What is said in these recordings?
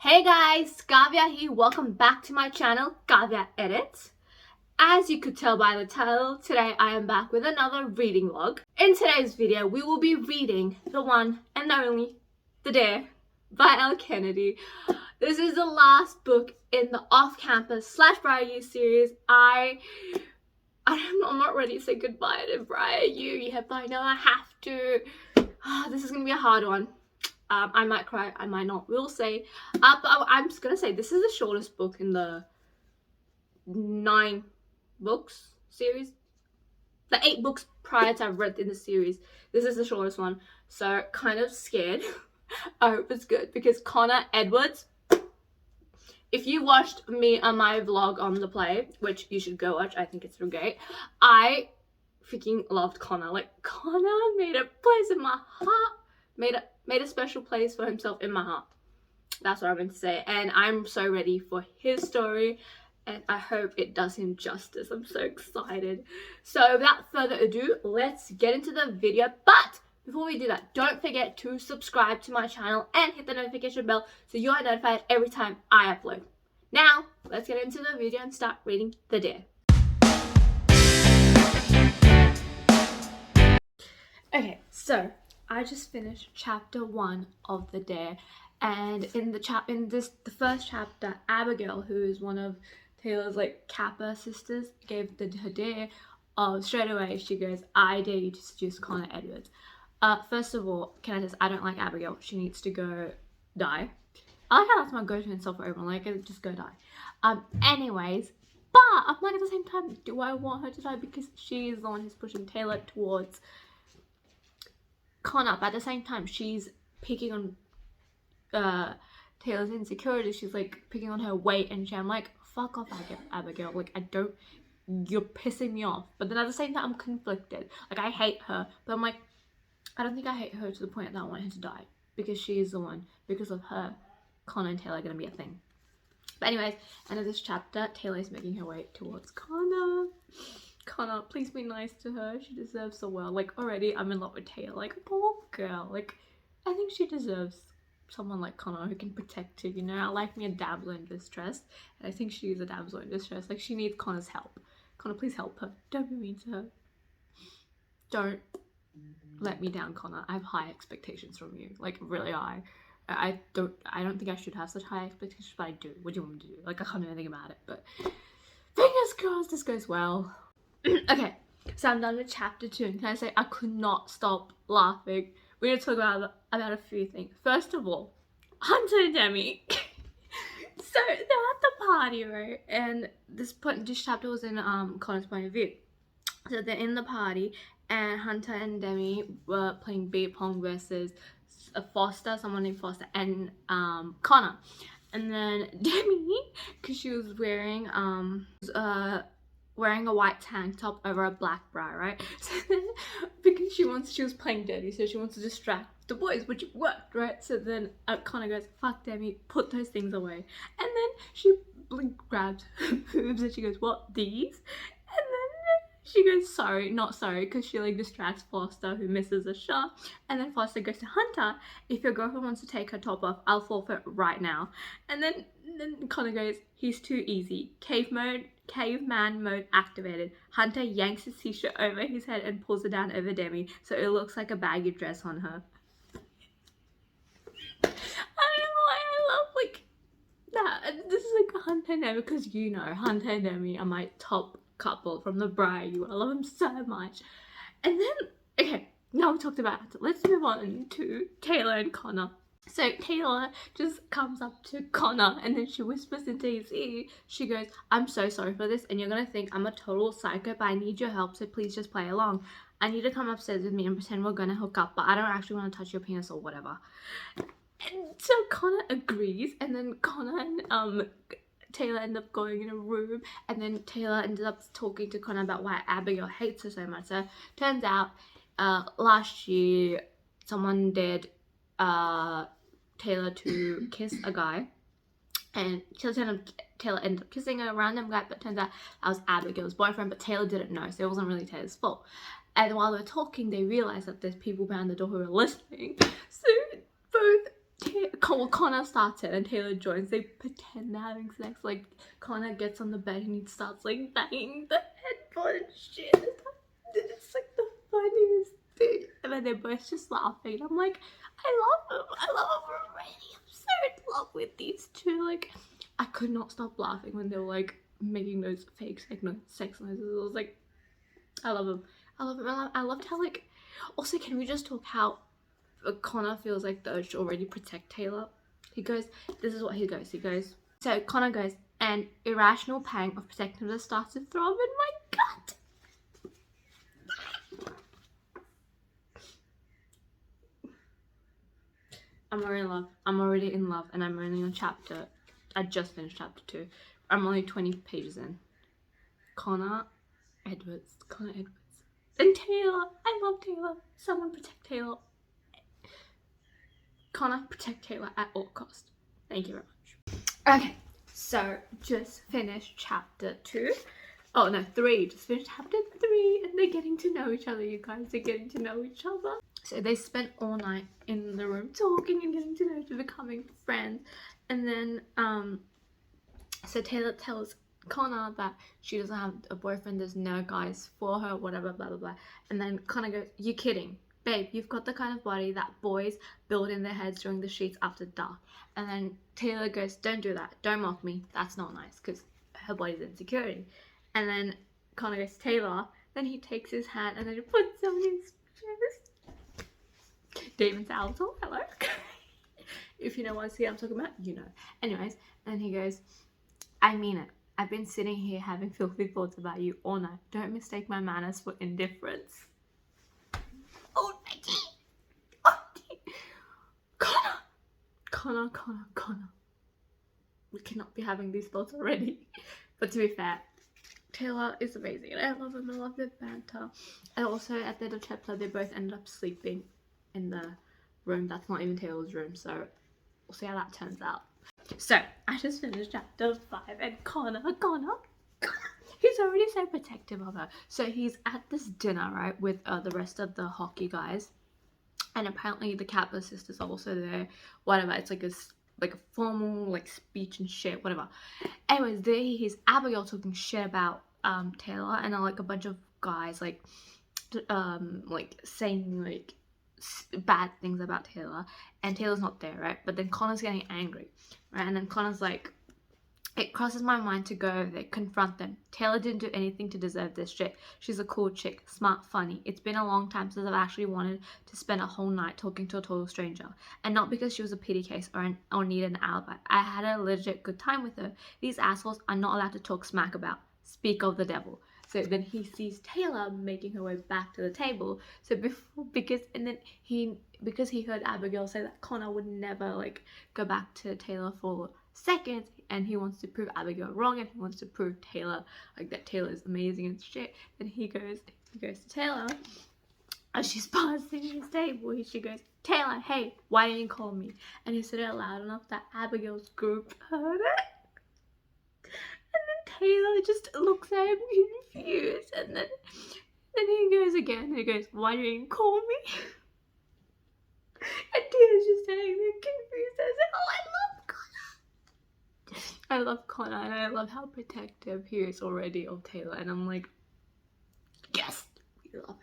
Hey guys, Kavya here. Welcome back to my channel, Kavya Edits. As you could tell by the title, today I am back with another reading vlog. In today's video, we will be reading the one and only The Dare by L. Kennedy. This is the last book in the off-campus / Briar U series. I'm not ready to say goodbye to Briar U yet, but I know I have to. This is gonna be a hard one. I might cry, I might not, we'll see. But I'm just gonna say this is the shortest book in the 9 books series. The 8 books prior to I've read in the series. This is the shortest one, so kind of scared. I hope it's good because Connor Edwards. If you watched me on my vlog on the play, which you should go watch, I think it's real great. I freaking loved Connor. Like, Connor made a place in my heart. Made a special place for himself in my heart. That's what I meant to say. And I'm so ready for his story. And I hope it does him justice. I'm so excited. So without further ado, let's get into the video. But before we do that, don't forget to subscribe to my channel and hit the notification bell so you are notified every time I upload. Now, let's get into the video and start reading The Dare. Okay, so I just finished chapter 1 of The Dare, and in the first chapter, Abigail, who is one of Taylor's Kappa sisters, gave her dare. Straight away she goes, "I dare you to seduce Connor Edwards." First of all, can I just, I don't like Abigail. She needs to go die. I like how that's my go-to insult for everyone. Like, just go die. Anyways, but I'm like, at the same time, do I want her to die because she is the one who's pushing Taylor towards Connor, but at the same time she's picking on Taylor's insecurities. She's like picking on her weight, and I'm like, fuck off, Abigail. Like, you're pissing me off. But then at the same time I'm conflicted. Like, I hate her, but I'm like, I don't think I hate her to the point that I want her to die, because she is the one, because of her, Connor and Taylor are gonna be a thing. But anyways, end of this chapter, Taylor is making her way towards Connor. Connor, please be nice to her. She deserves so well. Like, already I'm in love with Taylor. Like, poor girl. Like, I think she deserves someone like Connor who can protect her, you know? I like me a damsel in distress, and I think she is a damsel in distress. Like, she needs Connor's help. Connor, please help her. Don't be mean to her. Don't let me down, Connor. I have high expectations from you. Like, really high. I don't think I should have such high expectations, but I do. What do you want me to do? Like, I can't do anything about it, but fingers crossed this goes well. Okay, so I'm done with chapter 2, and can I say I could not stop laughing. We're gonna talk about a few things. First of all, Hunter and Demi. So they're at the party, right? And this chapter was in Connor's point of view. So they're in the party, and Hunter and Demi were playing beer pong versus someone named Foster, and Connor. And then Demi, because she was wearing a white tank top over a black bra, right? So then, because she was playing dirty, so she wants to distract the boys, which worked, right? So then Connor goes, "Fuck Demi, put those things away." And then she grabs her boobs and she goes, "What, these?" And then she goes, "Sorry, not sorry," because she distracts Foster, who misses a shot. And then Foster goes to Hunter, "If your girlfriend wants to take her top off, I'll forfeit right now." And then Connor goes, "He's too easy. Caveman mode activated." Hunter yanks his t-shirt over his head and pulls it down over Demi, so it looks like a baggy dress on her. I don't know why I love that. This is Hunter and Demi, because you know Hunter and Demi are my top couple from the Briar U. I love them so much. And then, okay, now we talked about Hunter. Let's move on to Taylor and Connor. So Taylor just comes up to Connor, and then she whispers into his ear. She goes, "I'm so sorry for this, and you're gonna think I'm a total psycho, but I need your help, so please just play along. I need to come upstairs with me and pretend we're gonna hook up, but I don't actually want to touch your penis or whatever." And so Connor agrees, and then Connor and Taylor end up going in a room, and then Taylor ended up talking to Connor about why Abigail hates her so much. So turns out last year someone dared Taylor to kiss a guy, and Taylor ended up kissing a random guy, but turns out that was Abigail's boyfriend, but Taylor didn't know, so it wasn't really Taylor's fault. And while they were talking, they realized that there's people behind the door who are listening. So both Connor starts it and Taylor joins. They pretend they're having sex. Like, Connor gets on the bed and he starts like banging the headboard and shit. It's like the funniest thing. And then they're both just laughing. I'm like, I love them. I love them already. I'm so in love with these two. Like, I could not stop laughing when they were like making those fake sex noises. I was like, I love them. I love them. I loved how like. Also, can we just talk how Connor feels like the urge to already protect Taylor? He goes, this is what he goes. So Connor goes, an irrational pang of protectiveness starts to throb in my gut. I'm already in love, and I'm only on chapter. I just finished chapter 2. I'm only 20 pages in. Connor Edwards. And Taylor. I love Taylor. Someone protect Taylor. Connor, protect Taylor at all cost. Thank you very much. Okay, so just finished chapter 2. Oh no, 3. Just finished chapter 3, and they're getting to know each other, you guys. They're getting to know each other. So they spent all night in the room talking and getting to know each other, becoming friends. And then, so Taylor tells Connor that she doesn't have a boyfriend, there's no guys for her, whatever, blah, blah, blah. And then Connor goes, you kidding? Babe, you've got the kind of body that boys build in their heads during the sheets after dark. And then Taylor goes, don't do that. Don't mock me. That's not nice, because her body's insecurity. And then Connor goes, Taylor. Then he takes his hand and then he puts it on his chest. Damon Salvatore, hello. If you know what I'm talking about, you know. Anyways, and he goes, I mean it. I've been sitting here having filthy thoughts about you all night. Don't mistake my manners for indifference. Oh, Connor. We cannot be having these thoughts already. But to be fair, Taylor is amazing and I love him. I love their banter. And also at the end of chapter, they both ended up sleeping in the room that's not even Taylor's room. So we'll see how that turns out. So I just finished chapter 5 and Connor, he's already so protective of her. So he's at this dinner, right, with the rest of the hockey guys. And apparently the Kappa sisters are also there. Whatever, it's like a formal like speech and shit, whatever. Anyways, there he's Abigail talking shit about Taylor, and like a bunch of guys like saying like bad things about Taylor, and Taylor's not there, right? But then Connor's getting angry, right? And then Connor's like, it crosses my mind to go over there, confront them. Taylor didn't do anything to deserve this shit. She's a cool chick, smart, funny. It's been a long time since I've actually wanted to spend a whole night talking to a total stranger. And not because she was a pity case or needed an alibi. I had a legit good time with her. These assholes are not allowed to talk smack about. Speak of the devil. So then he sees Taylor making her way back to the table. So because he heard Abigail say that Connor would never like go back to Taylor for seconds, and he wants to prove Abigail wrong, and he wants to prove Taylor like that Taylor is amazing and shit. Then he goes to Taylor as she's passing his table. She goes, Taylor, hey, why didn't you call me? And he said it loud enough that Abigail's group heard it. And then Taylor just looks at him confused, and then he goes again. He goes, why didn't you call me? And Taylor's just standing there confused. I said, oh, I love Connor, and I love how protective he is already of Taylor. And I'm like, yes, we love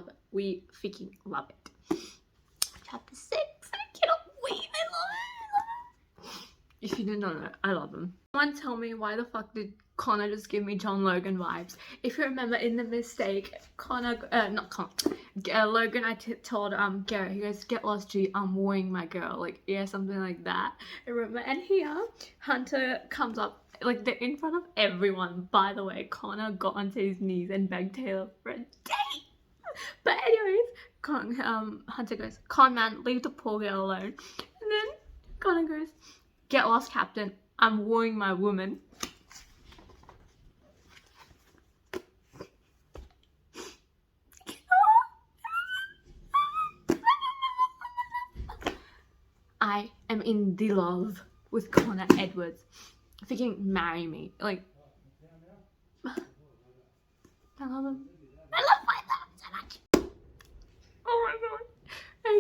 it. We freaking love it. Chapter 6, I cannot wait. I love it. If you didn't know, I love him. Someone tell me, why the fuck did Connor just give me John Logan vibes? If you remember in The Mistake, Logan, I told Garrett, he goes, get lost G, I'm wooing my girl, like, yeah, something like that. I remember. And here Hunter comes up, like, they're in front of everyone. By the way, Connor got onto his knees and begged Taylor for a date. But anyways, Hunter goes, con man, leave the poor girl alone. And then Connor goes, get lost, Captain, I'm wooing my woman. I am in the love with Connor Edwards. Freaking marry me. Like, I love him. I love so much. Oh my god.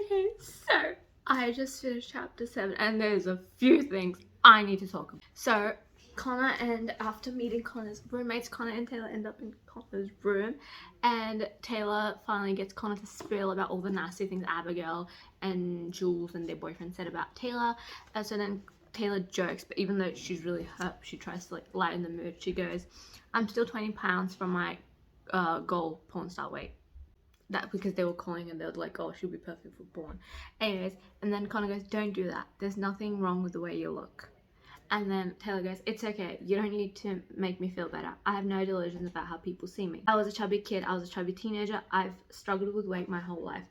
Okay, so I just finished chapter 7 and there's a few things I need to talk about. So Connor, and after meeting Connor's roommates, Connor and Taylor end up in Connor's room, and Taylor finally gets Connor to spill about all the nasty things Abigail and Jules and their boyfriend said about Taylor. And so then Taylor jokes, but even though she's really hurt, she tries to like lighten the mood. She goes, I'm still 20 pounds from my goal porn star weight. That because they were calling and they were like, oh, she'll be perfect for porn. Anyways, and then Connor goes, don't do that. There's nothing wrong with the way you look. And then Taylor goes, it's okay. You don't need to make me feel better. I have no delusions about how people see me. I was a chubby kid. I was a chubby teenager. I've struggled with weight my whole life.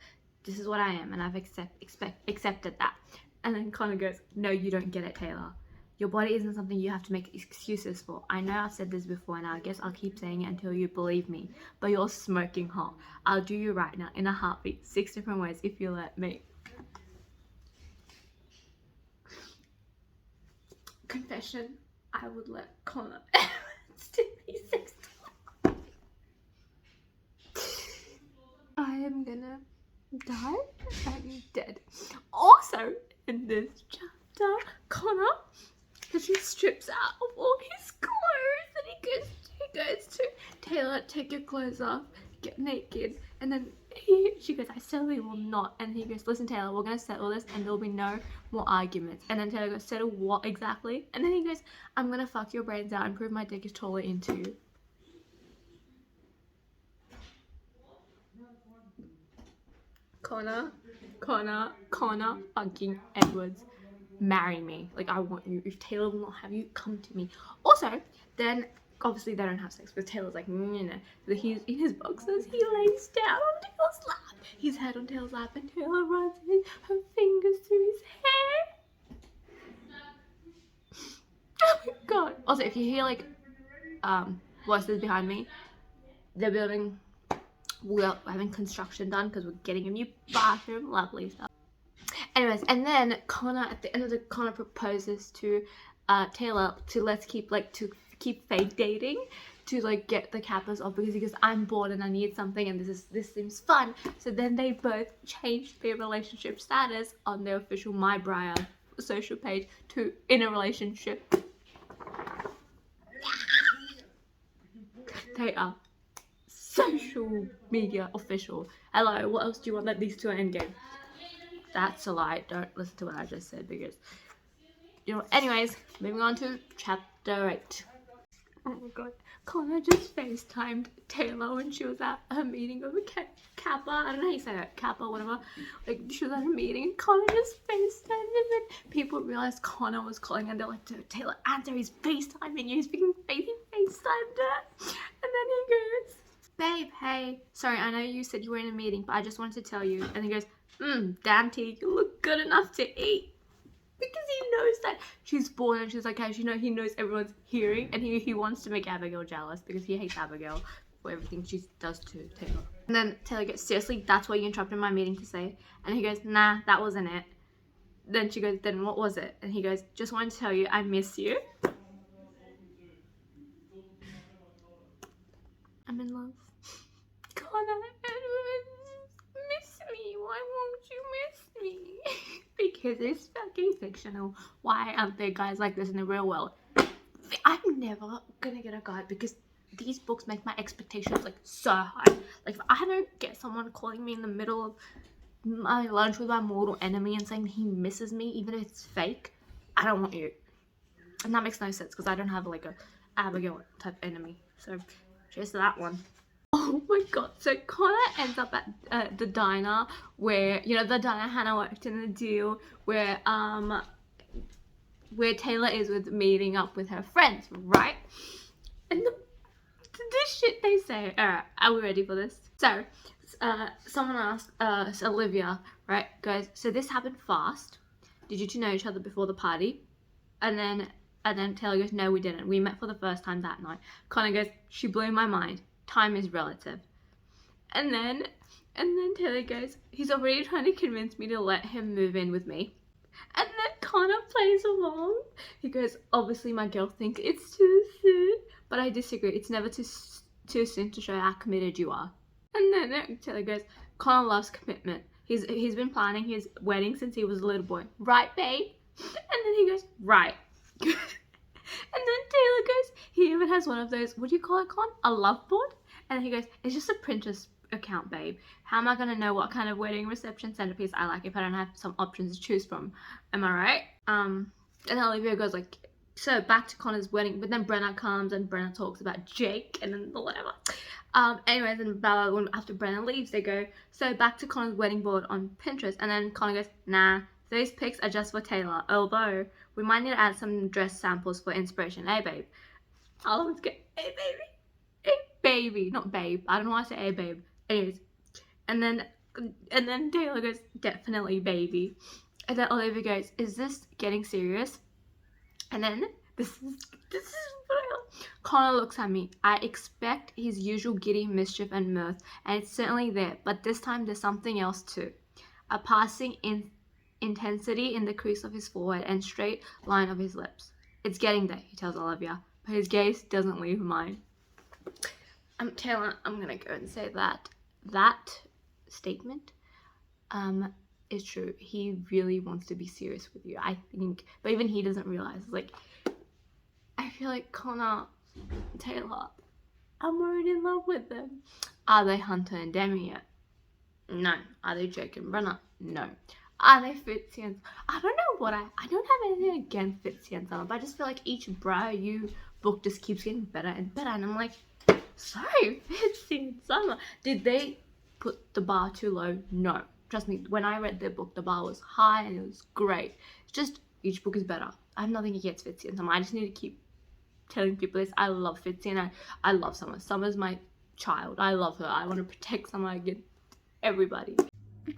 This is what I am, and I've accepted that. And then Connor goes, no, you don't get it, Taylor. Your body isn't something you have to make excuses for. I know I've said this before, and I guess I'll keep saying it until you believe me. But you're smoking hot. I'll do you right now in a heartbeat, 6 different ways if you let me. Confession, I would let Connor stick me 6 times. I am gonna die and dead. Also, in this chapter, Connor, he strips out of all his clothes and he goes to Taylor, take your clothes off, get naked, and then she goes, I certainly will not. And he goes, listen Taylor, we're gonna settle this and there'll be no more arguments. And then Taylor goes, settle what exactly? And then he goes, I'm gonna fuck your brains out and prove my dick is taller into you. Connor fucking Edwards, marry me. Like, I want you. If Taylor will not have you, come to me. Also, then obviously they don't have sex because Taylor's like, no. So he's in his boxers, he lays down on Taylor's lap, his head on Taylor's lap, and Taylor runs her fingers through his hair. Oh my god. Also, if you hear like voices behind me, we're having construction done because we're getting a new bathroom, lovely stuff. Anyways, and then Connor, at the end of Connor proposes to Taylor to keep fake dating, to like get the Kappas off because he goes, I'm bored and I need something and this seems fun. So then they both changed their relationship status on their official My Briar social page to in a relationship. They are social media official. Hello, what else do you want? Like, these two are endgame. That's a lie. Don't listen to what I just said because, you know. Anyways, moving on to chapter 8. Oh my god. Connor just FaceTimed Taylor when she was at her meeting over Kappa. I don't know how you say that. Kappa, whatever. Like, she was at a meeting and Connor just FaceTimed, and then people realized Connor was calling and they're like, Taylor, answer, he's FaceTiming you. He's freaking FaceTimed her. And then he goes, babe, hey, sorry, I know you said you were in a meeting, but I just wanted to tell you. And he goes, damn T, you look good enough to eat. Because he knows that she's bored and she's like, hey, he knows everyone's hearing, and he wants to make Abigail jealous because he hates Abigail for everything she does to Taylor. And then Taylor goes, seriously, that's what you interrupted my meeting to say? And he goes, nah, that wasn't it. Then she goes, then what was it? And he goes, just wanted to tell you I miss you. I'm in love. Connor Edwards, miss me. Why won't you miss me? Because it's fucking fictional. Why aren't there guys like this in the real world? I'm never gonna get a guy because these books make my expectations like so high. Like, if I don't get someone calling me in the middle of my lunch with my mortal enemy and saying he misses me, even if it's fake, I don't want you. And that makes no sense because I don't have like a Abigail type enemy. So cheers to that one. Oh my god, so Connor ends up at the diner where, you know, the diner Hannah worked in, the deal where Taylor is with meeting up with her friends, right? And this shit they say. Alright, are we ready for this? So, someone asked, Olivia, right, goes, so this happened fast. Did you two know each other before the party? And then Taylor goes, no, we didn't. We met for the first time that night. Connor goes, she blew my mind. Time is relative. And then Taylor goes, he's already trying to convince me to let him move in with me. And then Connor plays along. He goes, obviously my girl thinks it's too soon, but I disagree. It's never too soon to show how committed you are. And then Taylor goes, Connor loves commitment. he's been planning his wedding since he was a little boy. Right, babe? And then he goes, right. And then Taylor goes, he even has one of those, what do you call it, Con? A love board? And he goes, it's just a Pinterest account, babe. How am I going to know what kind of wedding reception centerpiece I like if I don't have some options to choose from? Am I right? And then Olivia goes like, so back to Connor's wedding, but then Brenna comes and Brenna talks about Jake and then whatever. Anyways, and blah, blah, blah, after Brenna leaves, they go, so back to Connor's wedding board on Pinterest, and then Connor goes, nah, those pics are just for Taylor, although we might need to add some dress samples for inspiration. Hey, babe. I'll always go, hey, baby. Hey, baby. Not babe. I don't know why I say hey, babe. Anyways. And then Taylor goes, definitely, baby. And then Olivia goes, is this getting serious? And then, this is real. Connor looks at me. I expect his usual giddy mischief and mirth, and it's certainly there, but this time there's something else too. A passing intensity in the crease of his forehead and straight line of his lips. It's getting there, he tells Olivia, but his gaze doesn't leave mine. Taylor, I'm gonna go and say that statement is true. He really wants to be serious with you, I think, but even he doesn't realize. Like, I feel like Connor, Taylor, I'm already in love with them. Are they Hunter and Demi yet? No. Are they Jake and Brenna? No. Are they Fitzy and... I don't know what I don't have anything against Fitzy and Summer, but I just feel like each Briar U book just keeps getting better and better, and I'm like, sorry, Fitzy and Summer. Did they put the bar too low? No. Trust me, when I read their book, the bar was high and it was great. It's just, each book is better. I have nothing against Fitzy and Summer. I just need to keep telling people this. I love Fitzy and I love Summer. Summer's my child. I love her. I want to protect Summer against everybody.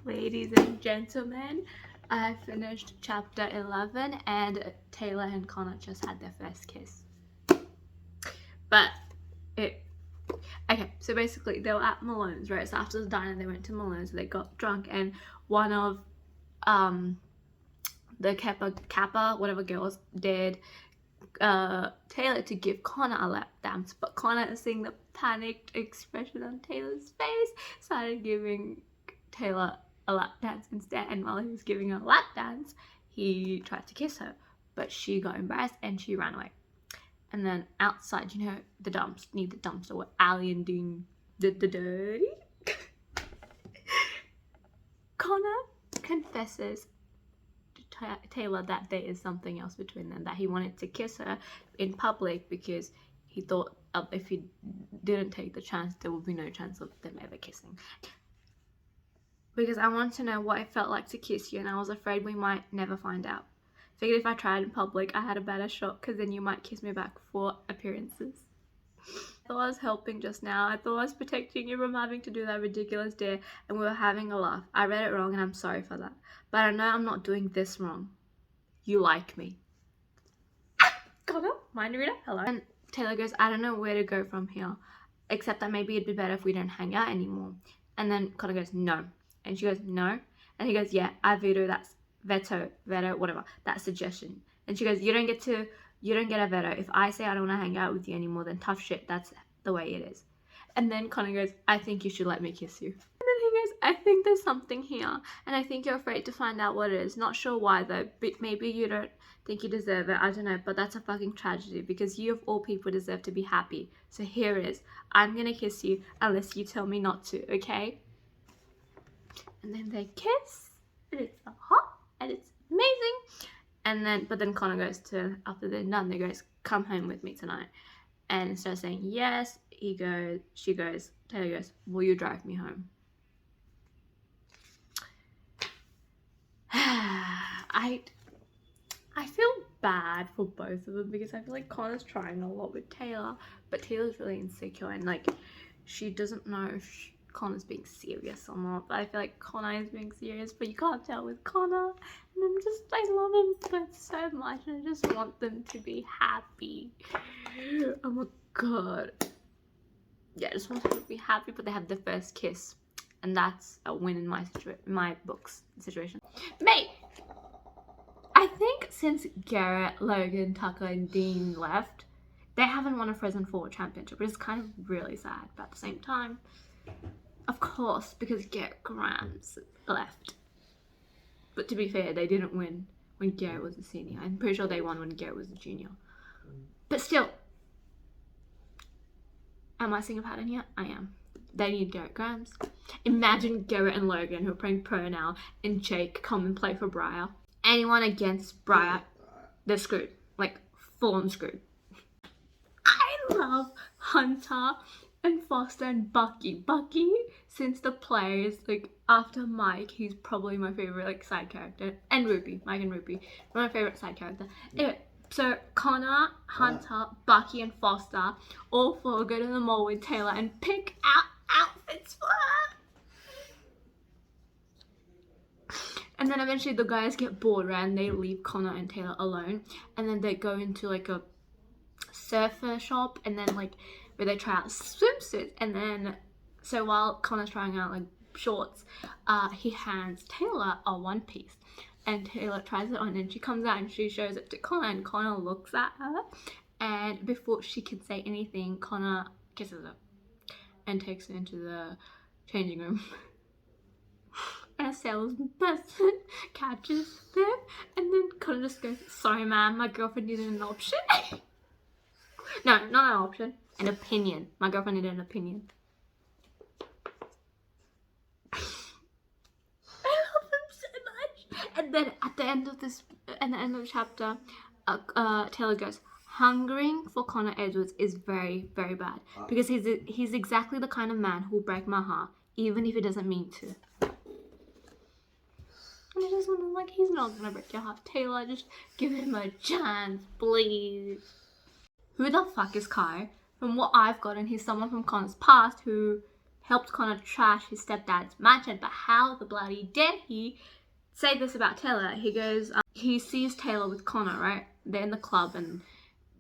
Ladies and gentlemen, I finished chapter 11 and Taylor and Connor just had their first kiss. But okay, so basically they were at Malone's, right? So after the diner they went to Malone's, they got drunk, and one of the Kappa whatever girls dared Taylor to give Connor a lap dance, but Connor, seeing the panicked expression on Taylor's face, started giving Taylor a lap dance instead, and while he was giving her a lap dance, he tried to kiss her, but she got embarrassed and she ran away. And then outside, you know, the dumpster where Ali and Dean did the dirty. Connor confesses to Taylor that there is something else between them, that he wanted to kiss her in public because he thought if he didn't take the chance, there would be no chance of them ever kissing. Because I wanted to know what it felt like to kiss you, and I was afraid we might never find out. Figured if I tried in public, I had a better shot, because then you might kiss me back for appearances. I thought I was helping just now. I thought I was protecting you from having to do that ridiculous dare, and we were having a laugh. I read it wrong, and I'm sorry for that. But I know I'm not doing this wrong. You like me. Connor, mind reader, hello. And Taylor goes, I don't know where to go from here, except that maybe it'd be better if we don't hang out anymore. And then Connor goes, no. And she goes, no. And he goes, yeah, I veto, whatever, that suggestion. And she goes, you don't get a veto. If I say I don't want to hang out with you anymore, then tough shit, that's the way it is. And then Connor goes, I think you should let me kiss you. And then he goes, I think there's something here, and I think you're afraid to find out what it is. Not sure why though, but maybe you don't think you deserve it, I don't know, but that's a fucking tragedy, because you of all people deserve to be happy. So here it is. I'm gonna kiss you unless you tell me not to, okay? And then they kiss, and it's hot, and it's amazing. And then, but then Connor goes to, after they're done, they goes, come home with me tonight. And instead of saying yes, Taylor goes, will you drive me home? I feel bad for both of them, because I feel like Connor's trying a lot with Taylor, but Taylor's really insecure, and like, she doesn't know if Connor's being serious or not. But I feel like Connor is being serious, but you can't tell with Connor. And I love them both so much, and I just want them to be happy. Oh my god. Yeah, I just want them to be happy, but they have their first kiss, and that's a win in my book's situation. Mate, I think since Garrett, Logan, Tucker, and Dean left, they haven't won a Frozen 4 championship, which is kind of really sad, but at the same time, Of course, because Garrett Grams left. But to be fair, they didn't win when Garrett was a senior. I'm pretty sure they won when Garrett was a junior. But still, am I seeing a pattern here? I am. They need Garrett Grams. Imagine Garrett and Logan, who are playing pro now, and Jake come and play for Briar. Anyone against Briar, they're screwed. Like, full on screwed. I love Hunter and Foster and Bucky. Bucky, since the plays, like, after Mike, he's probably my favorite, like, side character. And Ruby. Mike and Ruby. My favorite side character. Anyway, so Connor, Hunter, Bucky, and Foster, all four go to the mall with Taylor and pick out outfits for her. And then eventually the guys get bored, right? And they leave Connor and Taylor alone. And then they go into, like, a surfer shop, and then, like, where they try out swimsuits. And then, so while Connor's trying out, like, shorts, he hands Taylor a one piece. And Taylor tries it on, and she comes out and she shows it to Connor, and Connor looks at her, and before she can say anything, Connor kisses her and takes her into the changing room. And a salesperson catches them, and then Connor just goes, "Sorry ma'am, my girlfriend needed an option." No, not an option, an opinion. My girlfriend needed an opinion. And then at the end of the chapter, Taylor goes, "Hungering for Connor Edwards is very, very bad, because he's exactly the kind of man who will break my heart, even if he doesn't mean to." And I just wonder, like, he's not gonna break your heart, Taylor. Just give him a chance, please. Who the fuck is Kai? From what I've gotten, he's someone from Connor's past who helped Connor trash his stepdad's mansion. But how the bloody dare he say this about Taylor? He goes, he sees Taylor with Connor, right? They're in the club, and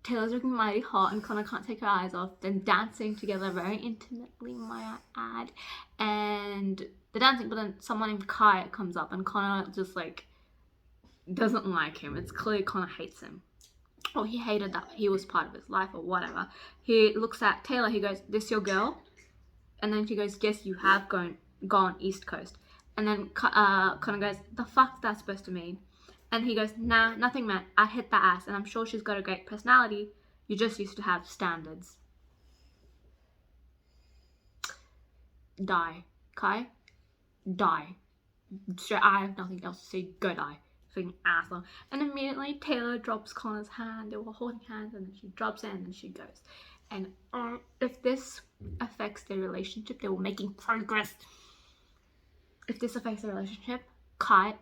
Taylor's looking mighty hot, and Connor can't take her eyes off them, dancing together very intimately, might I add. And they're dancing, but then someone named Kai comes up, and Connor just, like, doesn't like him. It's clear Connor hates him. Or he hated that he was part of his life, or whatever. He looks at Taylor, he goes, "This your girl?" And then she goes, "Yes, you have gone East Coast." And then Connor goes, "The fuck's that supposed to mean?" And he goes, "Nah, nothing, man. I hit that ass, and I'm sure she's got a great personality. You just used to have standards." Die. Kai? Die. Straight, I have nothing else to say. Go die. Fucking asshole. And immediately Taylor drops Connor's hand. They were holding hands, and then she drops it, and then she goes. And if this affects their relationship, they were making progress. If this affects their relationship, Kai,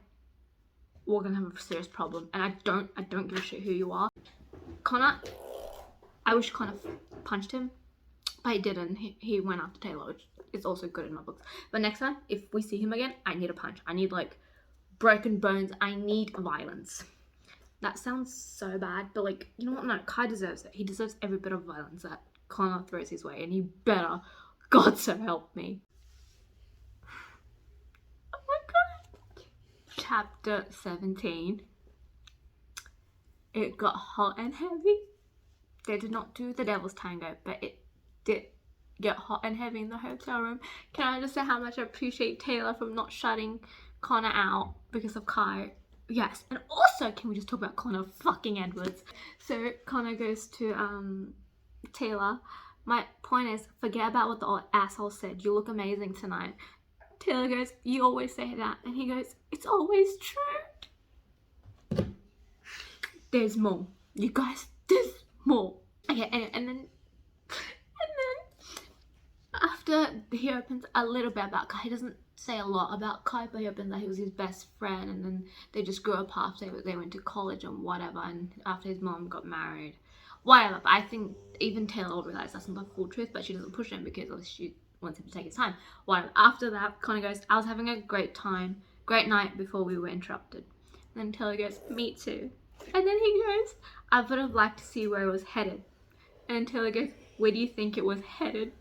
we're gonna have a serious problem. And I don't give a shit who you are. Connor, I wish Connor punched him, but he didn't. He went after Taylor, which is also good in my books. But next time, if we see him again, I need a punch. I need, like, broken bones. I need violence. That sounds so bad, but, like, you know what? No, Kai deserves it. He deserves every bit of violence that Connor throws his way, and he better, God so help me. Oh my god. Chapter 17. It got hot and heavy. They did not do the Devil's Tango, but it did get hot and heavy in the hotel room. Can I just say how much I appreciate Taylor from not shutting Connor out because of Kai? Yes. And also, can we just talk about Connor fucking Edwards? So Connor goes to Taylor. "My point is, forget about what the asshole said. You look amazing tonight." Taylor goes, "You always say that." And he goes, "It's always true." There's more. You guys, there's more. Okay, and then after he opens a little bit about Kai, he doesn't say a lot about Kai, but he opens that he was his best friend, and then they just grew up after they went to college and whatever, and after his mom got married, whatever. But I think even Taylor will realize that's not the full truth, but she doesn't push him because she wants him to take his time. Whatever. After that, Connor goes, "I was having a great night before we were interrupted." And then Taylor goes, "Me too." And then he goes, "I would have liked to see where it was headed." And Taylor goes, "Where do you think it was headed?"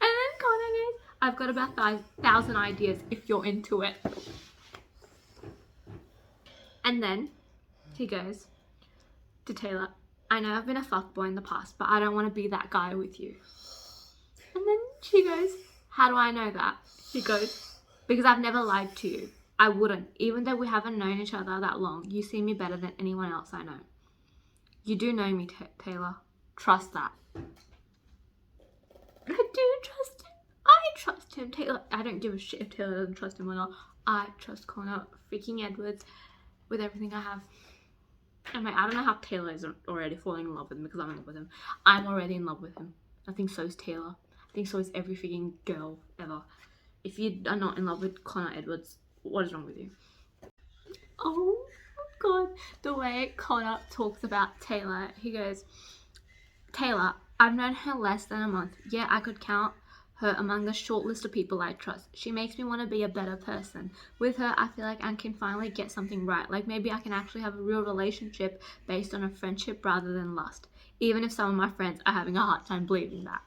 And then Connor goes, "I've got about 1,000 ideas if you're into it." And then he goes to Taylor, "I know I've been a fuckboy in the past, but I don't want to be that guy with you." And then She goes, how do I know that? He goes, because I've never lied to you. I wouldn't. Even though we haven't known each other that long, you see me better than anyone else I know. You do know me, Taylor. Trust that. I do trust him. I trust him. Taylor, I don't give a shit if Taylor doesn't trust him or not. I trust Connor freaking Edwards with everything I have. I mean, I don't know how Taylor isn't already falling in love with him because I'm in love with him. I'm already in love with him. I think so is Taylor. I think so is every freaking girl ever. If you are not in love with Connor Edwards, what is wrong with you? Oh my god, the way Connor talks about Taylor, he goes, Taylor, I've known her less than a month. Yeah, I could count her among a short list of people I trust. She makes me want to be a better person. With her, I feel like I can finally get something right. Like maybe I can actually have a real relationship based on a friendship rather than lust. Even if some of my friends are having a hard time believing that.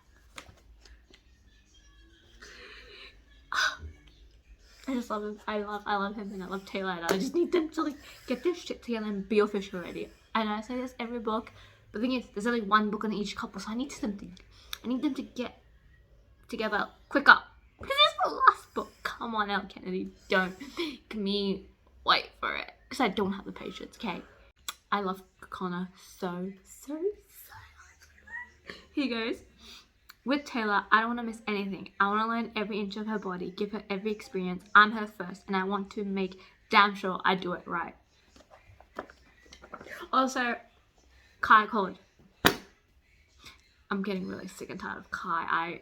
I just love him. I love him and I love Taylor. And I just need them to like get their shit together and be official already. And I say this every book, but the thing is, there's only one book on each couple, so I need them to get together quicker. Because it's the last book. Come on, Elle Kennedy, don't make me wait for it. Because I don't have the patience. Okay, I love Connor so much. He goes, with Taylor, I don't want to miss anything. I want to learn every inch of her body, give her every experience. I'm her first, and I want to make damn sure I do it right. Also, Kai College. I'm getting really sick and tired of Kai. I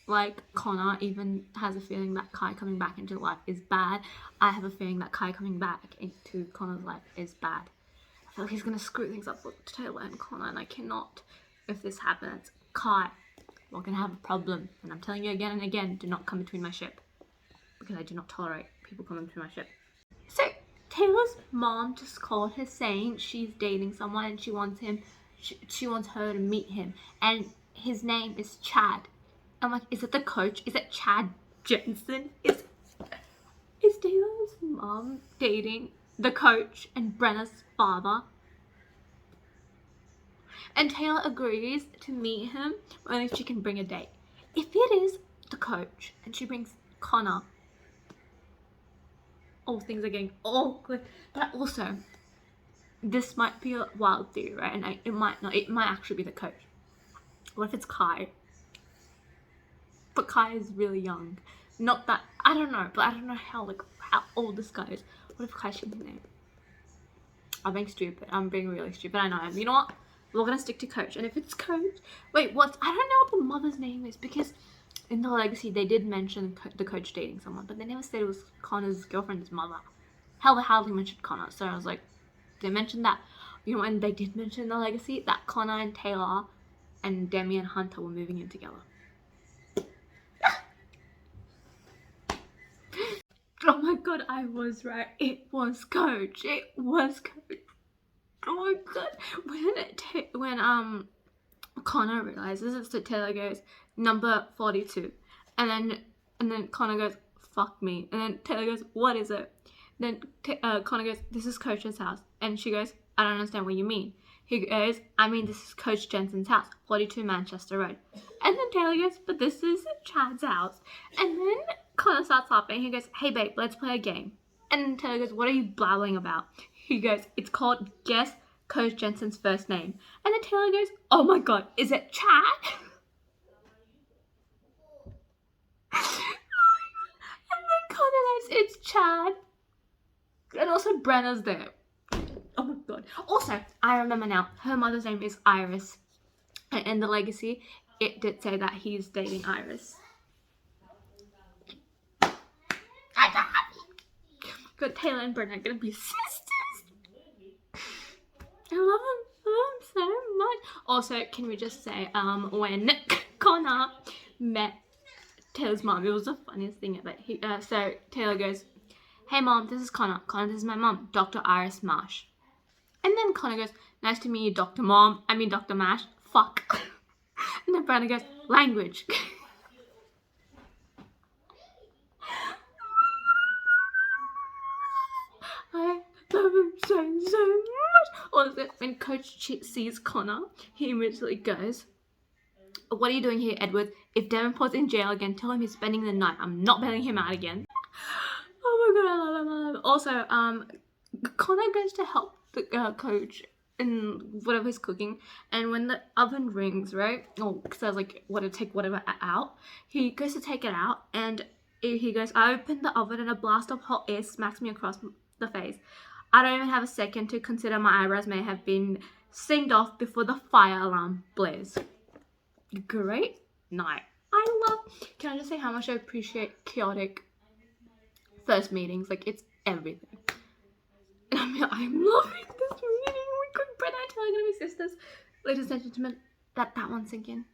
like Connor even has a feeling that Kai coming back into life is bad. I have a feeling that Kai coming back into Connor's life is bad. I feel like he's going to screw things up with Taylor and Connor, and I cannot. If this happens, Kai, we're going to have a problem. And I'm telling you again and again, do not come between my ship. Because I do not tolerate people coming between my ship. So, Taylor's mom just called her saying she's dating someone and she wants her to meet him. And his name is Chad. I'm like, is it the coach? Is it Chad Jensen? Is Taylor's mom dating the coach and Brenna's father? And Taylor agrees to meet him only if she can bring a date. If it is the coach and she brings Connor, all things are getting awkward. But also, this might be a wild theory, right? And it might not. It might actually be the coach. What if it's Kai? But Kai is really young. Not that, I don't know, but I don't know how old this guy is. What if Kai's his name? I'm being stupid. I'm being really stupid. I know. You know what? We're gonna stick to coach. And if it's coach, wait, what? I don't know what the mother's name is because in the legacy they did mention the coach dating someone, but they never said it was Connor's girlfriend's mother. Hell, they hardly mentioned Connor. So I was like, they mentioned that. You know, and they did mention in the legacy that Connor and Taylor and Demi and Hunter were moving in together. Oh my god, I was right. It was coach. It was coach. Oh my god. When Connor realizes it, so Taylor goes, number 42. And then Connor goes, fuck me. And then Taylor goes, what is it? Then Connor goes, this is Coach's house. And she goes, I don't understand what you mean. He goes, I mean, this is Coach Jensen's house, 42 Manchester Road. And then Taylor goes, but this is Chad's house. And then Connor starts laughing. He goes, hey babe, let's play a game. And then Taylor goes, what are you blabbering about? He goes, it's called Guess Coach Jensen's First Name. And then Taylor goes, oh my god, is it Chad? And then Connor goes, it's Chad. And also Brenna's there. Oh my god. Also, I remember now, her mother's name is Iris. And in the legacy, it did say that he's dating Iris. But Taylor and Brenna are gonna be sisters. I love them so much. Also, can we just say, when Connor met Taylor's mom, it was the funniest thing ever. So Taylor goes, hey mom, this is Connor. Connor, this is my mom, Dr. Iris Marsh. And then Connor goes, nice to meet you, Dr. Marsh. Fuck. And then Brenna goes, language. I love him so much. Also, when Coach sees Connor, he immediately goes, what are you doing here, Edward? If Davenport's in jail again, tell him he's spending the night. I'm not bailing him out again. Oh my god, I love him, I love him. Also, Connor goes to help the coach in whatever he's cooking, and when the oven rings, right, or says like what to take whatever out, he goes to take it out, and he goes, I opened the oven and a blast of hot air smacks me across the face. I don't even have a second to consider my eyebrows may have been singed off before the fire alarm blares. Great night. Can I just say how much I appreciate chaotic first meetings? Like, it's everything. And I'm loving this meeting. Oh my god, Brenna and Taylor are gonna be sisters. Ladies and gentlemen, that one sink in.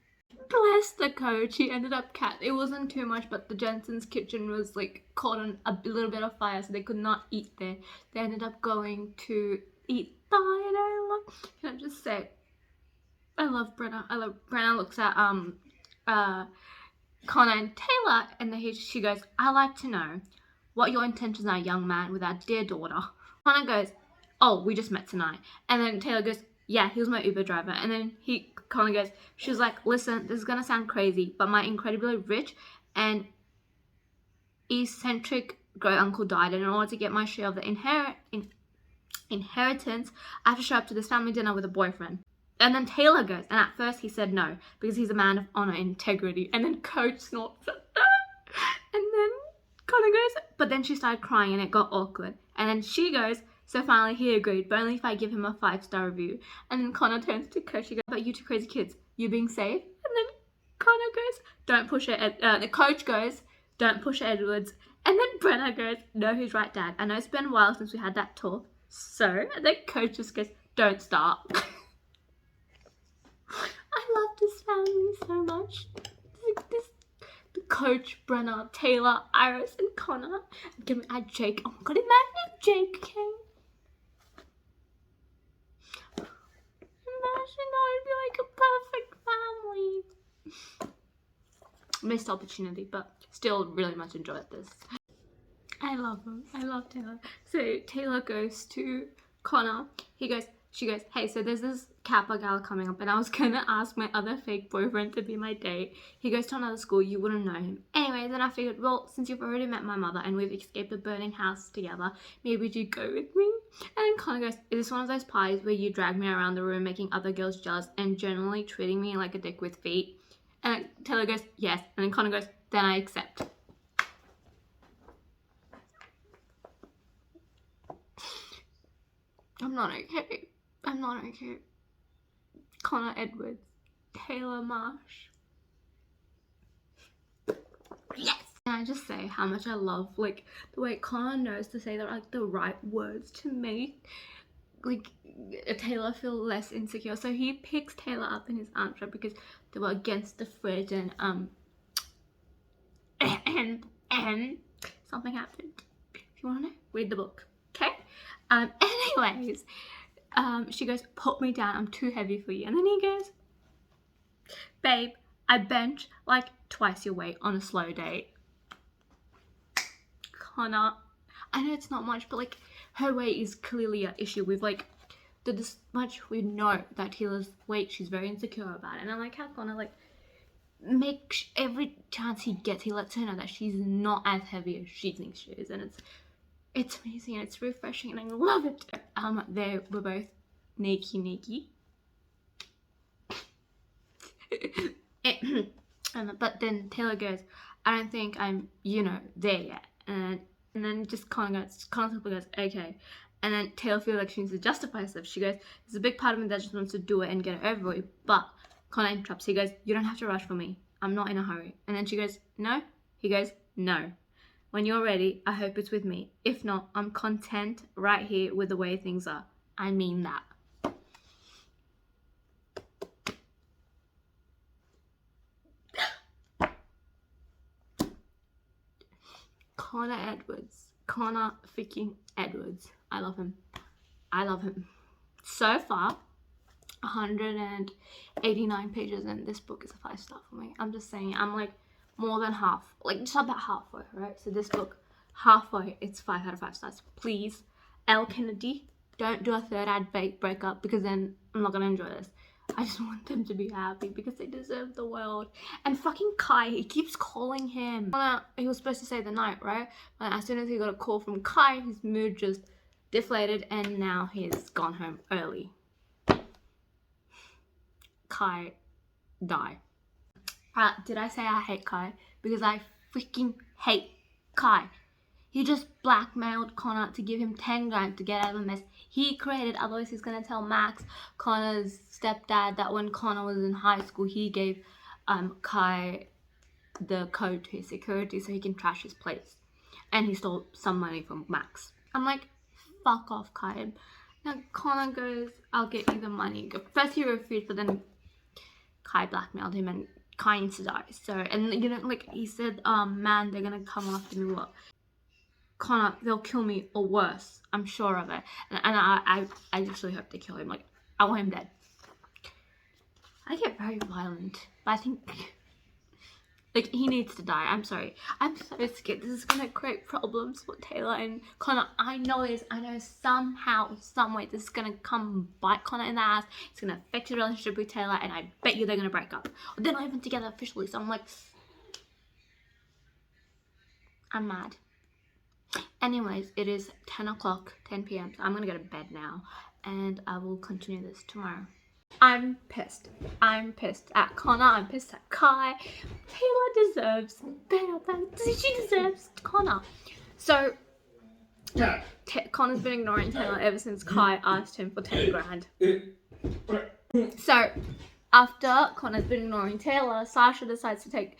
Bless the coach. He ended up it wasn't too much, but the Jensen's kitchen was like caught on a little bit of fire, so they could not eat there. They ended up going to eat diner. Can I just say, I love Brenna. Brenna looks at Connor and Taylor, and then she goes, I like to know what your intentions are, young man, with our dear daughter. Connor goes, oh, we just met tonight. And then Taylor goes, yeah, he was my Uber driver. And then Connor goes, she was like, listen, this is gonna sound crazy, but my incredibly rich and eccentric great uncle died, and in order to get my share of the inheritance, I have to show up to this family dinner with a boyfriend. And then Taylor goes, and at first he said no, because he's a man of honor and integrity. And then Coach snorts at that. And then Connor goes, but then she started crying and it got awkward. And then she goes, so finally he agreed, but only if I give him a 5-star review. And then Connor turns to Coach, she goes, but you two crazy kids, you being safe? And then Connor goes, don't push it. The coach goes, don't push it, Edwards. And then Brenna goes, no, he's right, Dad. I know it's been a while since we had that talk. So, and then Coach just goes, don't start. I love this family so much. The Coach, Brenna, Taylor, Iris, and Connor. And can we add Jake? Oh my god, imagine if Jake came. Imagine that would be like a perfect family. Missed opportunity, but still really much enjoyed this. I love him. I love Taylor. So Taylor goes to Connor. She goes, hey, so there's this Kappa gal coming up, and I was gonna ask my other fake boyfriend to be my date. He goes to another school, you wouldn't know him. Anyway, then I figured, well, since you've already met my mother and we've escaped a burning house together, maybe you'd go with me? And then Connor goes, is this one of those parties where you drag me around the room making other girls jealous and generally treating me like a dick with feet? And Taylor goes, yes. And then Connor goes, then I accept. I'm not okay. Connor Edwards, Taylor Marsh. Yes! Can I just say how much I love, like, the way Connor knows to say the right words to make, like, Taylor feel less insecure. So he picks Taylor up in his arms, right, because they were against the fridge, and something happened. If you want to know, read the book, okay? Anyways, she goes, put me down, I'm too heavy for you. And then he goes, babe, I bench like twice your weight on a slow date. Connor, I know it's not much, but like, her weight is clearly an issue. We've like did this much, we know that Taylor's weight, she's very insecure about it. And I like how Connor like every chance he gets, he lets her know that she's not as heavy as she thinks she is. And it's amazing and it's refreshing and I love it. They were both naked. But then Taylor goes, I don't think I'm, there yet. And then just Connor simply goes, okay. And then Taylor feels like she needs to justify herself. She goes, there's a big part of me that just wants to do it and get it over with. But Connor interrupts. He goes, you don't have to rush for me. I'm not in a hurry. And then she goes, no? He goes, no. When you're ready, I hope it's with me. If not, I'm content right here with the way things are. I mean that. Connor Edwards. Connor freaking Edwards. I love him. So far, 189 pages and this book is a 5-star for me. I'm just saying, I'm like more than half, like just about halfway, right? So this book, halfway, it's 5 out of 5 stars. Please, L. Kennedy, don't do a third ad breakup because then I'm not going to enjoy this. I just want them to be happy because they deserve the world. And fucking Kai, he keeps calling him. He was supposed to stay the night, right? But as soon as he got a call from Kai, his mood just deflated and now he's gone home early. Kai, die. Did I say I hate Kai? Because I freaking hate Kai. He just blackmailed Connor to give him 10 grand to get out of a mess he created. Otherwise, he's gonna tell Max, Connor's stepdad, that when Connor was in high school, he gave Kai the code to his security so he can trash his place. And he stole some money from Max. I'm like, fuck off, Kai. Now Connor goes, I'll get you the money. First he refused, but then Kai blackmailed him and Kai needs to die. So, and you know, like he said, man, they're gonna come after me. What? Connor, they'll kill me or worse. I'm sure of it. And I just really hope they kill him. Like, I want him dead. I get very violent, but I think, like, he needs to die. I'm sorry. I'm so scared. This is gonna create problems for Taylor and Connor. I know this. I know somehow, someway, this is gonna come bite Connor in the ass. It's gonna affect his relationship with Taylor, and I bet you they're gonna break up. They're not even together officially, so I'm like, I'm mad. Anyways, it is 10 o'clock, 10 p.m. So I'm gonna go to bed now and I will continue this tomorrow. I'm pissed. I'm pissed at Connor. I'm pissed at Kai. Taylor deserves better than she deserves Connor. So Connor's been ignoring Taylor ever since Kai asked him for 10 grand. So after Connor's been ignoring Taylor, Sasha decides to take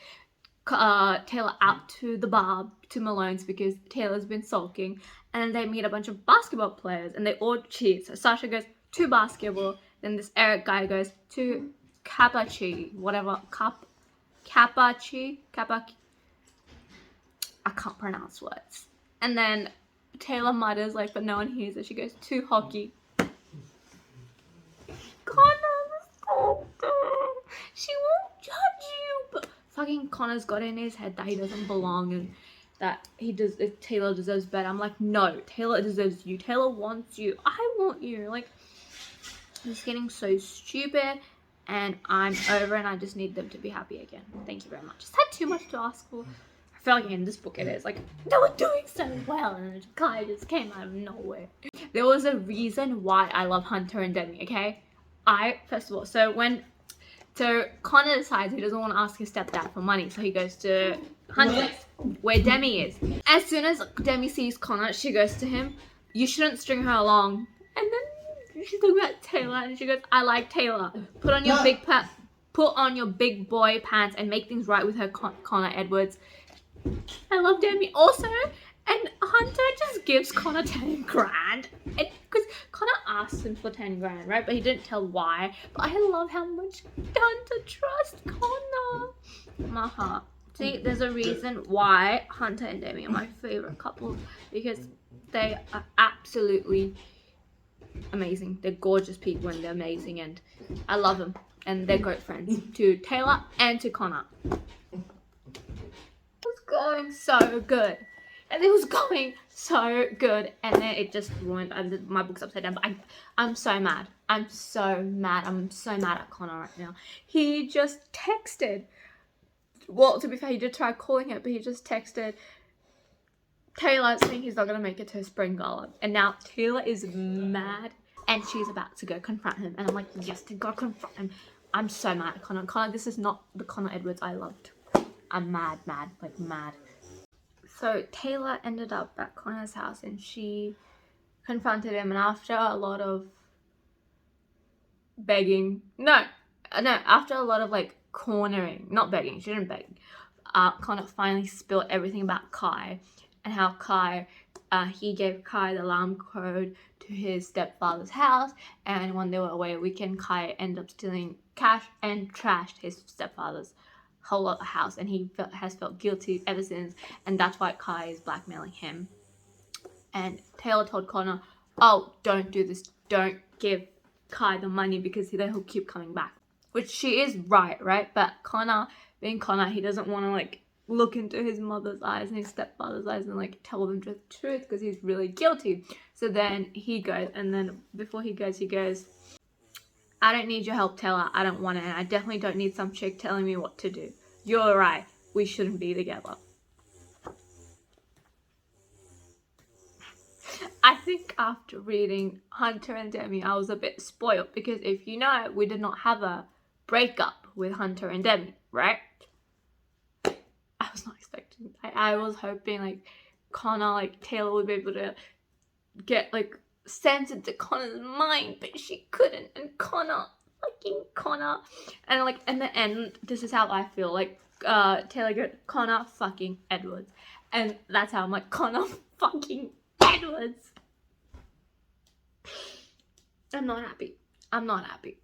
Taylor out to the bar, to Malone's, because Taylor's been sulking, and then they meet a bunch of basketball players and they all cheat. So Sasha goes to basketball, then this Eric guy goes to Kapachi, whatever, Kapachi, I can't pronounce words. And then Taylor mutters, like, but no one hears it. She goes to hockey. She won't judge you, but fucking Connor's got in his head that he doesn't belong and that Taylor deserves better. I'm like, no, Taylor deserves you. Taylor wants you. I want you. Like, it's getting so stupid and I'm over and I just need them to be happy again. Thank you very much. Is that too much to ask for? I feel like in this book it is. Like, they were doing so well and the guy just came out of nowhere. There was a reason why I love Hunter and Demi, okay? First of all, so Connor decides he doesn't want to ask his stepdad for money, so he goes to Hunter's, where Demi is. As soon as Demi sees Connor, she goes to him, you shouldn't string her along. And then she's talking about Taylor, and she goes, I like Taylor. Put on your big boy pants and make things right with her, Connor Edwards. I love Demi also. And Hunter just gives Connor 10 grand. Because Connor asked him for 10 grand, right? But he didn't tell why. But I love how much Hunter trusts Connor. My heart. See, there's a reason why Hunter and Demi are my favorite couple. Because they are absolutely amazing. They're gorgeous people and they're amazing. And I love them. And they're great friends to Taylor and to Connor. It was going so good. And it was going so good, and then it just ruined. My book's upside down, but I'm so mad. I'm so mad at Connor right now. He just texted. Well, to be fair, he did try calling it, but he just texted Taylor saying he's not gonna make it to a spring gala, and now Taylor is mad, and she's about to go confront him, and I'm like, yes, to God, confront him. I'm so mad at Connor. Connor, this is not the Connor Edwards I loved. I'm mad, like mad. So Taylor ended up at Connor's house and she confronted him, and after a lot of begging, after a lot of like cornering, not begging, she didn't beg, Connor finally spilled everything about Kai and how Kai, he gave Kai the alarm code to his stepfather's house, and when they were away a weekend, Kai ended up stealing cash and trashed his stepfather's whole lot of house, and he has felt guilty ever since, and that's why Kai is blackmailing him. And Taylor told Connor, oh, don't do this, don't give Kai the money because then he'll keep coming back, which she is right, but Connor, being Connor, he doesn't want to like look into his mother's eyes and his stepfather's eyes and like tell them the truth because he's really guilty. So then he goes, and then before he goes, I don't need your help, Taylor. I don't want it. And I definitely don't need some chick telling me what to do. You're right. We shouldn't be together. I think after reading Hunter and Demi, I was a bit spoiled because if you know, we did not have a breakup with Hunter and Demi, right? I was not expecting. I was hoping like Connor, like Taylor would be able to get like sense into Connor's mind, but she couldn't. And fucking Connor, and like in the end, this is how I feel. Like Taylor goes, Connor fucking Edwards, and that's how I'm like, Connor fucking Edwards. I'm not happy. I'm not happy.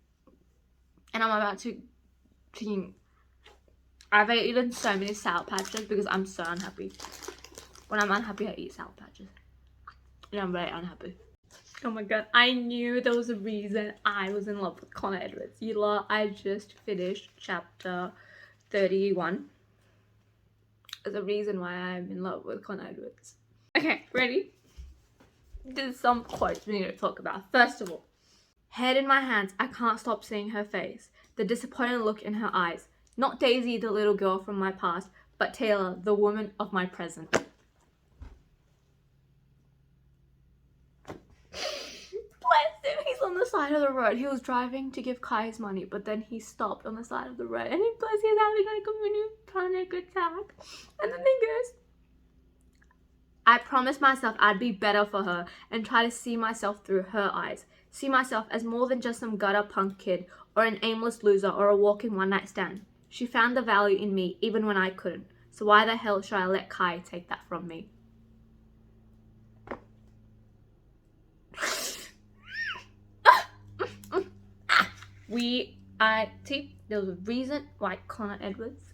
And I'm about to I've eaten so many Sour Patches because I'm so unhappy. When I'm unhappy, I eat Sour Patches. And I'm very unhappy. Oh my god, I knew there was a reason I was in love with Connor Edwards. You lot, I just finished chapter 31. There's a reason why I'm in love with Connor Edwards. Okay, ready? There's some quotes we need to talk about. First of all, head in my hands, I can't stop seeing her face. The disappointed look in her eyes. Not Daisy, the little girl from my past, but Taylor, the woman of my present. Bless him, he's on the side of the road. He was driving to give Kai his money, but then he stopped on the side of the road and he's having like a mini panic attack. And then he goes, I promised myself I'd be better for her and try to see myself through her eyes. See myself as more than just some gutter punk kid or an aimless loser or a walking one-night stand. She found the value in me even when I couldn't. So why the hell should I let Kai take that from me? There was a reason why Connor Edwards,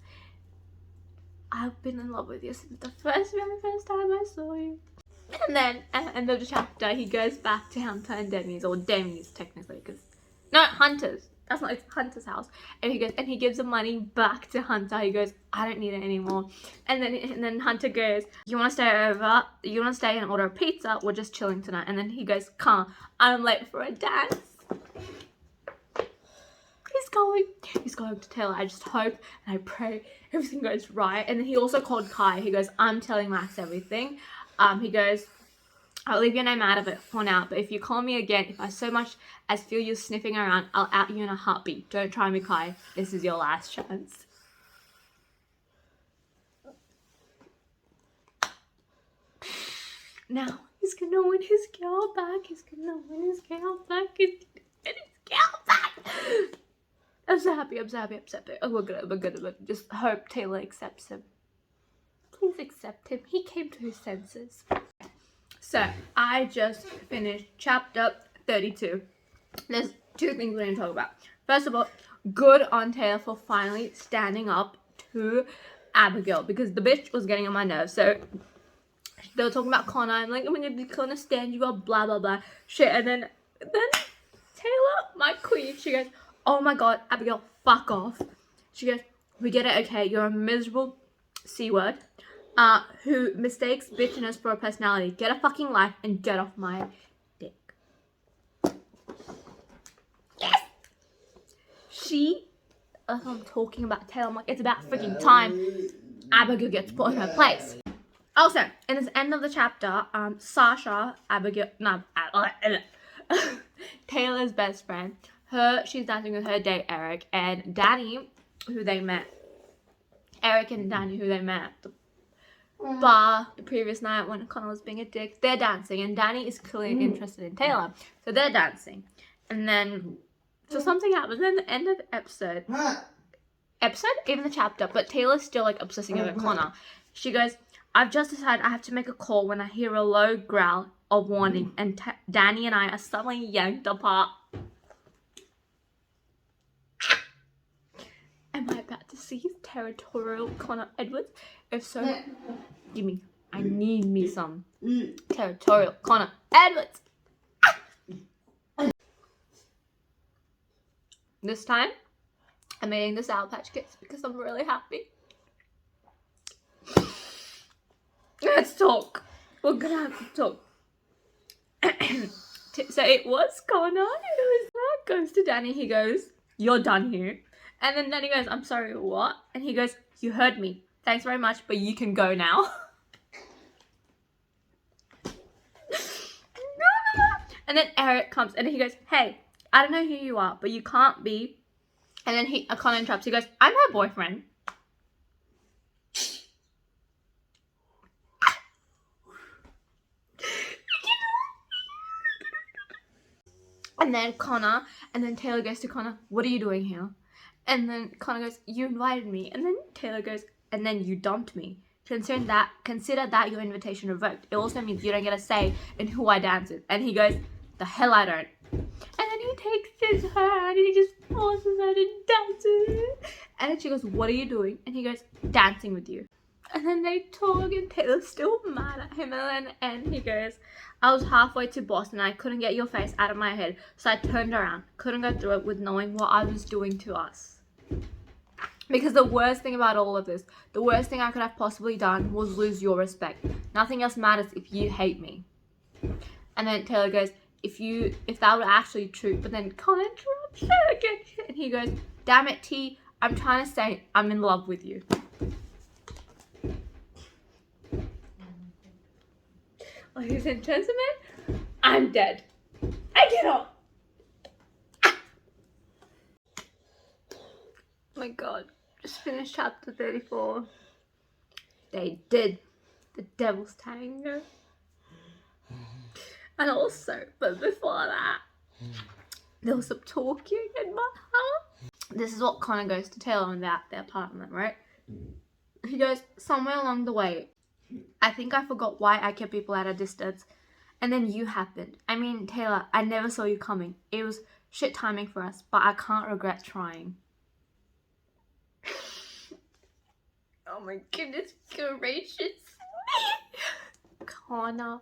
I've been in love with you since the very first time I saw you. And then at the end of the chapter, he goes back to Hunter and Demi's, or Demi's technically, because no, Hunter's. That's not, it's Hunter's house. And he goes and he gives the money back to Hunter. He goes, I don't need it anymore. And then Hunter goes, you want to stay over? You want to stay and order a pizza? We're just chilling tonight. And then he goes, can't. I'm late for a dance. He's going to Taylor. I just hope and I pray everything goes right. And then he also called Kai. He goes, I'm telling Max everything. He goes, I'll leave your name out of it for now, but if you call me again, if I so much as feel you sniffing around, I'll out you in a heartbeat. Don't try me, Kai. This is your last chance. Now, he's gonna win his girl back. He's gonna win his girl back. He's gonna win his girl back. I'm so happy. Oh, we're good. Just hope Taylor accepts him. Please accept him. He came to his senses. So, I just finished chapter 32. There's two things we're going to talk about. First of all, good on Taylor for finally standing up to Abigail, because the bitch was getting on my nerves. So, they were talking about Connor. I'm like, I'm going to Connor stand you up, blah, blah, blah. Shit. And then Taylor, my queen, she goes, oh my god, Abigail, fuck off. She goes, we get it, okay? You're a miserable C-word. Who mistakes bitchiness for a personality. Get a fucking life and get off my dick. Yes! That's what I'm talking about Taylor. I'm like, it's about freaking time Abigail gets put in her place. Also, in this end of the chapter, Taylor's best friend, she's dancing with her date Eric, and Danny, who they met. Eric and Danny, who they met at the bar the previous night when Connor was being a dick, they're dancing, and Danny is clearly interested in Taylor, so they're dancing. And then so something happens in the end of the episode, even the chapter, but Taylor's still like obsessing over Connor. She goes, I've just decided I have to make a call when I hear a low growl of warning, and Danny and I are suddenly yanked apart. Am I about to see territorial Connor Edwards? If so, I need me some territorial Connor Edwards. This time, I'm eating the Sour Patch Kids because I'm really happy. Let's talk. We're gonna have to talk. So it was Connor. It was goes to Danny. He goes, "You're done here." And then Danny goes, "I'm sorry, what?" And he goes, "You heard me. Thanks very much, but you can go now." And then Eric comes and he goes, "Hey, I don't know who you are, but you can't be." And then Connor interrupts. He goes, "I'm her boyfriend." And then Taylor goes to Connor, "What are you doing here?" And then Connor goes, "You invited me." And then Taylor goes, "And then you dumped me. Consider that your invitation revoked. It also means you don't get a say in who I dance with." And he goes, "The hell I don't." And then he takes his hand and he just forces her to dance with him. And then she goes, "What are you doing?" And he goes, "Dancing with you." And then they talk and Taylor's still mad at him. And he goes, "I was halfway to Boston and I couldn't get your face out of my head. So I turned around. Couldn't go through it with knowing what I was doing to us." Because the worst thing about all of this, the worst thing I could have possibly done was lose your respect. Nothing else matters if you hate me. And then Taylor goes, if that were actually true, but then Connor interrupts her again. And he goes, "Damn it, T, I'm trying to say I'm in love with you." Ladies and gentlemen, I'm dead. I cannot. Oh my god, just finished chapter 34. They did the Devil's Tango. And also, but before that, there was some talking in my house. This is what Connor goes to Taylor in their apartment, right? He goes, "Somewhere along the way, I think I forgot why I kept people at a distance. And then you happened. I mean, Taylor, I never saw you coming. It was shit timing for us, but I can't regret trying." Oh my goodness gracious. Connor.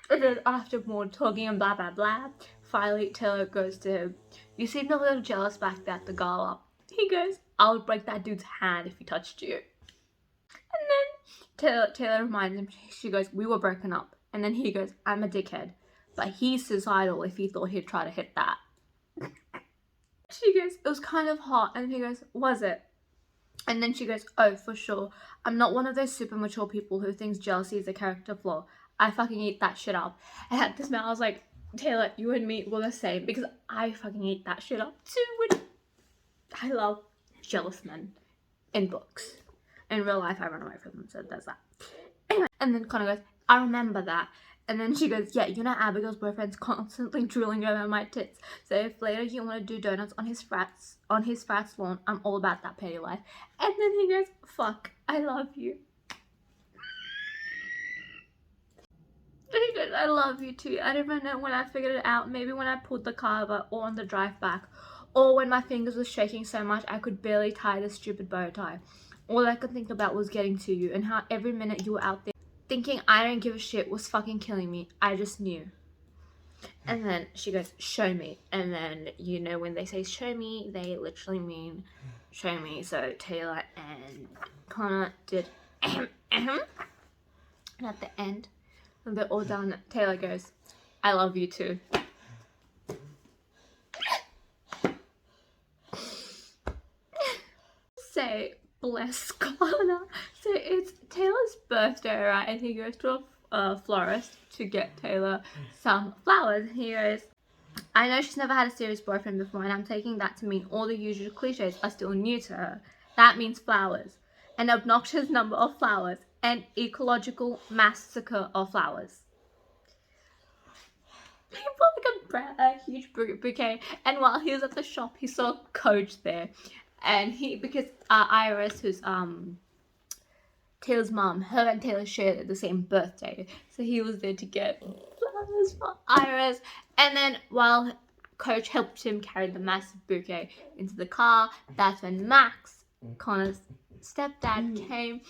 And then after more talking and blah blah blah, finally Taylor goes to him. "You seemed a little jealous back there at the gala." He goes, "I would break that dude's hand if he touched you." And then Taylor reminds him, she goes, "We were broken up." And then he goes, "I'm a dickhead, but he's suicidal if he thought he'd try to hit that." She goes, "It was kind of hot." And he goes, "Was it?" And then she goes, "Oh, for sure. I'm not one of those super mature people who thinks jealousy is a character flaw. I fucking eat that shit up." And at this moment, I was like, Taylor, you and me were the same, because I fucking eat that shit up too. I love jealous men in books. In real life, I run away from them, so there's that. Anyway, and then Connor goes, "I remember that." And then she goes, "Yeah, you know Abigail's boyfriend's constantly drooling over my tits. So if later you want to do donuts on his frat's lawn, I'm all about that petty life." And then he goes, "Fuck, I love you." And he goes, "I love you too. I don't even know when I figured it out. Maybe when I pulled the car over or on the drive back. Or when my fingers were shaking so much I could barely tie the stupid bow tie. All I could think about was getting to you and how every minute you were out there thinking I don't give a shit was fucking killing me. I just knew." And then she goes, "Show me." And then, you know, when they say show me, they literally mean show me. So Taylor and Connor did and at the end, when they're all done, Taylor goes, "I love you too." Say, bless Connor. So it's Taylor's birthday, right? And he goes to a florist to get Taylor some flowers. And he goes, "I know she's never had a serious boyfriend before, and I'm taking that to mean all the usual cliches are still new to her. That means flowers. An obnoxious number of flowers. An ecological massacre of flowers." He bought like a huge bouquet, and while he was at the shop, he saw Coach there. And because Iris, who's Taylor's mom, her and Taylor shared the same birthday, so he was there to get flowers for Iris. And then while Coach helped him carry the massive bouquet into the car, that's when Max, Connor's stepdad, came,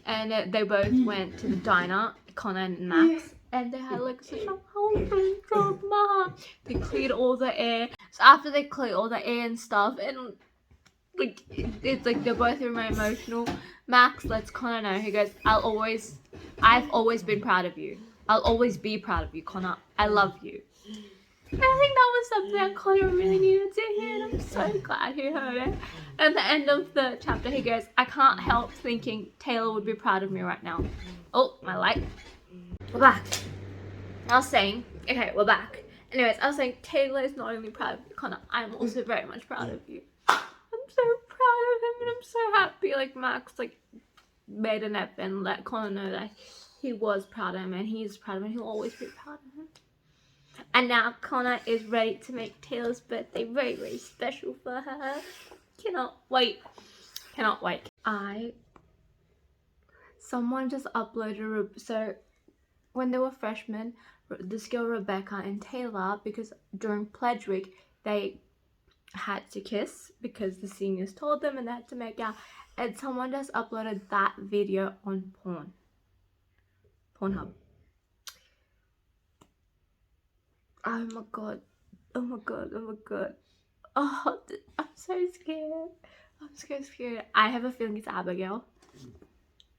and they both went to the diner, Connor and Max, and they had like such a wholesome drama. They cleared all the air. So after they cleared all the air and stuff, and like, it's like they're both very emotional. Max lets Connor know. He goes, I've always been proud of you. I'll always be proud of you, Connor. I love you. And I think that was something that Connor really needed to hear, and I'm so glad he heard it. At the end of the chapter, he goes, I can't help thinking Taylor would be proud of me right now. Oh, my light. We're back. I was saying, okay, we're back. Anyways, I was saying Taylor is not only proud of you, Connor, I'm also very much proud of you. I'm so proud of him, and I'm so happy, like, Max, like, made an effort and let Connor know that he was proud of him, and he's proud of him, and he'll always be proud of him. And now Connor is ready to make Taylor's birthday very, very special for her. Cannot wait. Cannot wait. Someone just uploaded, so when they were freshmen, this girl Rebecca and Taylor, because during pledge week, they had to kiss because the seniors told them and they had to make out. And someone just uploaded that video on Pornhub. Oh my god. Oh my god. Oh my god. Oh, I'm so scared. I'm so scared. I have a feeling it's Abigail.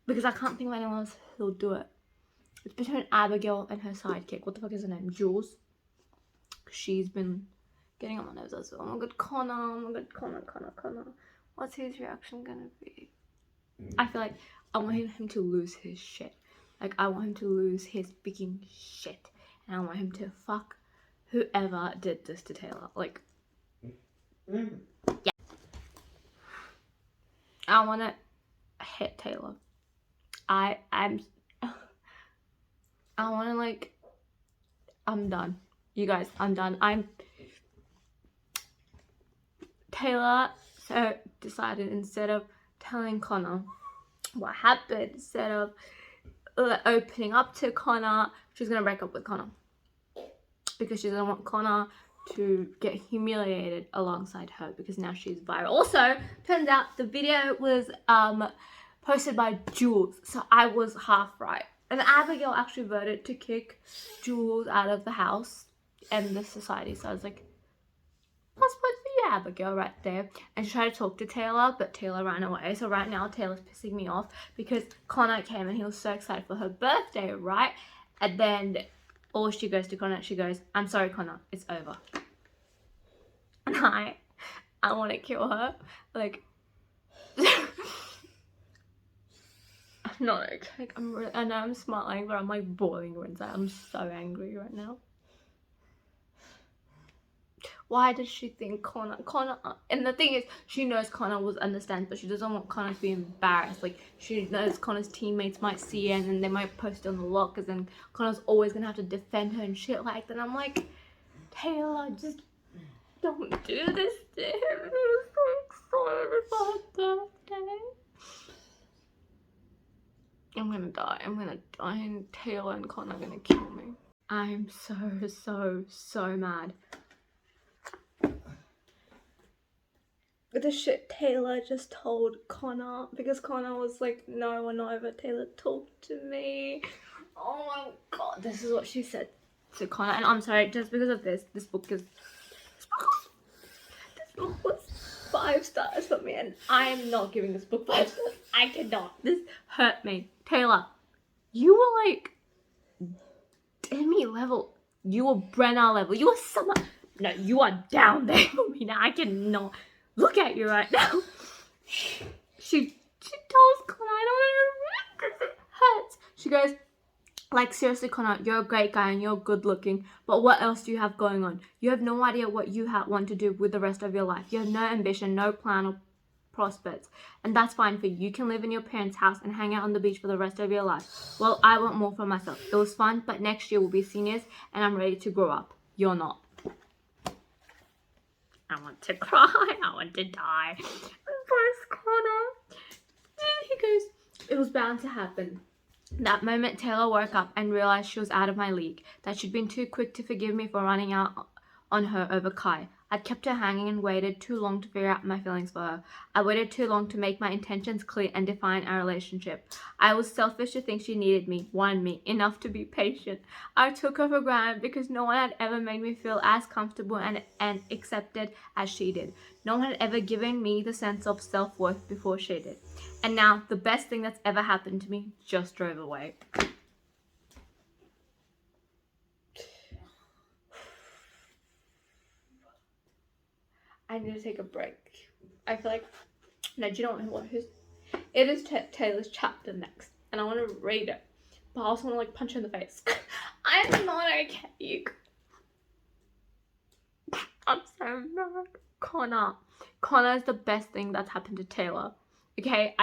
Because I can't think of anyone else who'll do it. It's between Abigail and her sidekick. What the fuck is her name? Jules. She's been getting on my nerves as well. Oh my god, Connor. Oh my god, Connor. What's his reaction gonna be? I feel like I want him to lose his shit. Like, I want him to lose his freaking shit. And I want him to fuck whoever did this to Taylor. Like, yeah. I want to hit Taylor. I want to, like, I'm done. You guys, I'm done. Taylor so decided, instead of telling Connor what happened, instead of opening up to Connor, she's going to break up with Connor. Because she doesn't want Connor to get humiliated alongside her, because now she's viral. Also, turns out the video was posted by Jules, so I was half right. And Abigail actually voted to kick Jules out of the house and the society. So I was like, that's supposed to be you, Abigail, right there. And she tried to talk to Taylor, but Taylor ran away. So right now, Taylor's pissing me off because Connor came and he was so excited for her birthday, right? And then all she goes to Connor, she goes, I'm sorry, Connor, it's over. And I want to kill her. Like, I'm not okay. I know I'm smiling, but I'm like boiling inside. I'm so angry right now. Why does she think Connor, and the thing is, she knows Connor will understand, but she doesn't want Connor to be embarrassed. Like, she knows Connor's teammates might see it and then they might post it on the lockers, and Connor's always gonna have to defend her and shit like that. I'm like, Taylor, just don't do this to him. He was so excited for her birthday. I'm gonna die, and Taylor and Connor are gonna kill me. I'm so mad. The shit Taylor just told Connor, because Connor was like, no, we're not over, Taylor talked to me. Oh my god, this is what she said to Connor. And I'm sorry, just because of this book was 5 stars for me, and I am not giving this book 5 stars. I cannot. This hurt me. Taylor, you were like Demi level. You were Brenna level. You were someone. No, you are down there for me now. I cannot look at you right now. She tells Connor, I don't know, it hurts. She goes, like, seriously, Connor, you're a great guy and you're good looking, but what else do you have going on? You have no idea what you want to do with the rest of your life. You have no ambition, no plan or prospects, and that's fine for you. You can live in your parents' house and hang out on the beach for the rest of your life. Well, I want more for myself. It was fun, but next year we'll be seniors and I'm ready to grow up. You're not. I want to cry. I want to die. First, Connor. And he goes, it was bound to happen. That moment, Taylor woke up and realized she was out of my league, that she'd been too quick to forgive me for running out on her over Kai. I'd kept her hanging and waited too long to figure out my feelings for her. I waited too long to make my intentions clear and define our relationship. I was selfish to think she needed me, wanted me, enough to be patient. I took her for granted because no one had ever made me feel as comfortable and accepted as she did. No one had ever given me the sense of self-worth before she did. And now, the best thing that's ever happened to me just drove away. I need to take a break. I feel like, no, do you know what? It is Taylor's chapter next, and I want to read it, but I also want to like punch her in the face. I'm not okay, you. I'm so mad. Connor is the best thing that's happened to Taylor. Okay,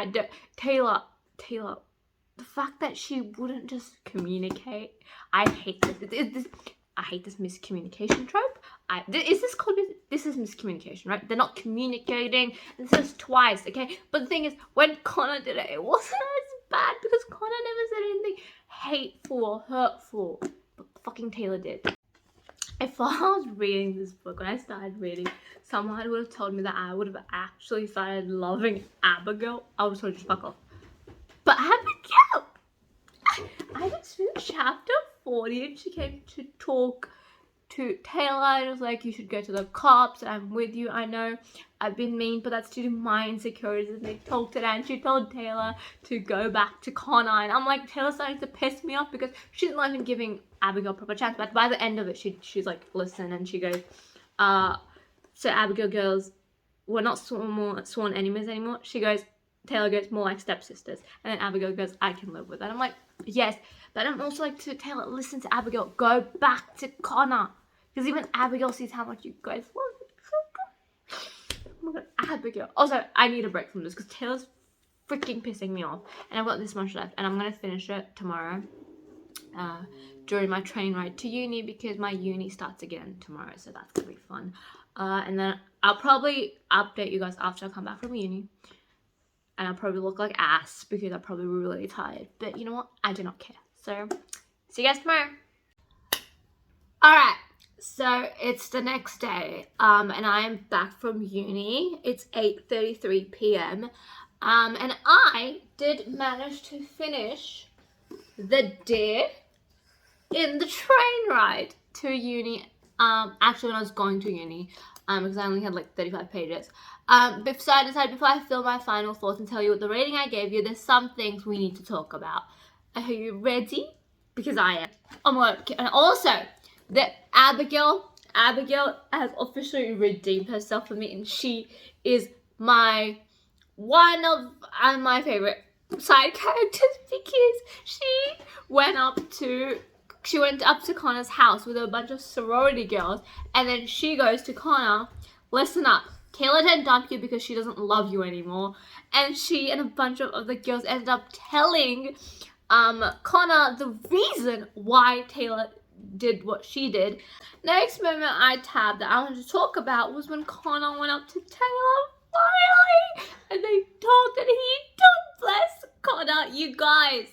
Taylor. The fact that she wouldn't just communicate. I hate this. I hate this miscommunication trope. This is miscommunication, right? They're not communicating. This is twice, okay? But the thing is, when Connor did it, it wasn't as bad because Connor never said anything hateful or hurtful. But fucking Taylor did. If I was reading this book, when I started reading, someone would have told me that I would have actually started loving Abigail. I would have told you to fuck off. But Abigail! I just finished chapter 40 and she came to talk to Taylor and was like, you should go to the cops, I'm with you, I know I've been mean, but that's due to my insecurities. And they talked to her and she told Taylor to go back to Connor, and I'm like, Taylor's starting to piss me off because she's not even giving Abigail a proper chance. But by the end of it, she's like, listen, and she goes, so Abigail goes, we're not sworn enemies anymore. She goes, Taylor goes, more like stepsisters. And then Abigail goes, I can live with that. I'm like, yes. But I'm also like, to Taylor, listen to Abigail. Go back to Connor. Because even Abigail sees how much you guys love it. Oh my god, Abigail. Also, I need a break from this because Taylor's freaking pissing me off. And I've got this much left. And I'm going to finish it tomorrow. During my train ride to uni, because my uni starts again tomorrow. So that's going to be fun. And then I'll probably update you guys after I come back from uni. And I'll probably look like ass because I'm probably really tired. But you know what? I do not care. So, see you guys tomorrow. Alright, so it's the next day. And I am back from uni. It's 8:33 p.m. And I did manage to finish the day in the train ride to uni. Actually, when I was going to uni. Because I only had like 35 pages. So I decided before I fill my final thoughts and tell you what the rating I gave you, there's some things we need to talk about. Are you ready? Because I am. Oh my god. And also, that Abigail has officially redeemed herself for me, and she is one of my favorite side characters because she went up to Connor's house with a bunch of sorority girls, and then she goes to Connor, listen up, Taylor didn't dump you because she doesn't love you anymore. And she and a bunch of other girls ended up telling Connor the reason why Taylor did what she did. Next moment I tabbed that I wanted to talk about was when Connor went up to Taylor finally, and they told that he don't bless Connor, you guys.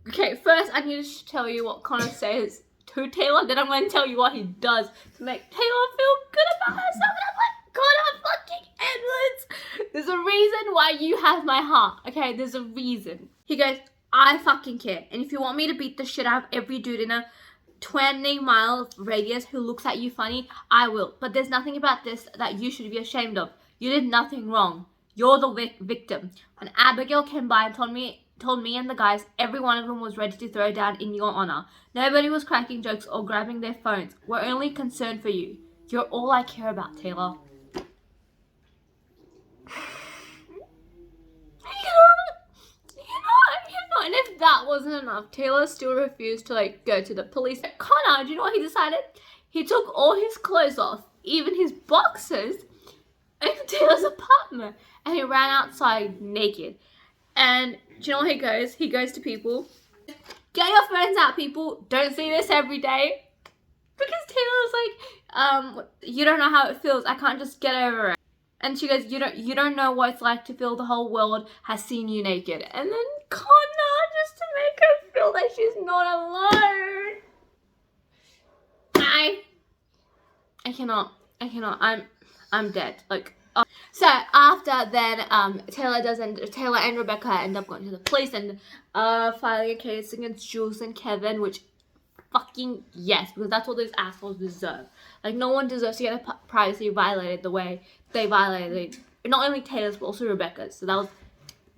Okay, first I need to tell you what Connor says to Taylor, then I'm going to tell you what he does to make Taylor feel good about herself. And I'm like, Connor fucking Edwards, there's a reason why you have my heart, okay? There's a reason. He goes, I fucking care. And if you want me to beat the shit out of every dude in a 20-mile radius who looks at you funny, I will. But there's nothing about this that you should be ashamed of. You did nothing wrong. You're the victim. When Abigail came by and told me and the guys, every one of them was ready to throw down in your honor. Nobody was cracking jokes or grabbing their phones. We're only concerned for you. You're all I care about, Taylor. And if that wasn't enough, Taylor still refused to go to the police. Connor, do you know what he decided? He took all his clothes off, even his boxers, into Taylor's apartment, and he ran outside naked. And do you know what he goes? He goes to people, get your phones out, people. Don't see this every day. Because Taylor's like, you don't know how it feels. I can't just get over it. And she goes, you don't know what it's like to feel the whole world has seen you naked. And then Connor, just to make her feel that she's not alone. I cannot. I cannot. I'm dead. Like. So after then, Taylor and Rebecca end up going to the police and filing a case against Jules and Kevin, which fucking yes, because that's what those assholes deserve. Like, no one deserves to get their privacy violated the way they violated not only Taylor's but also Rebecca's. So that was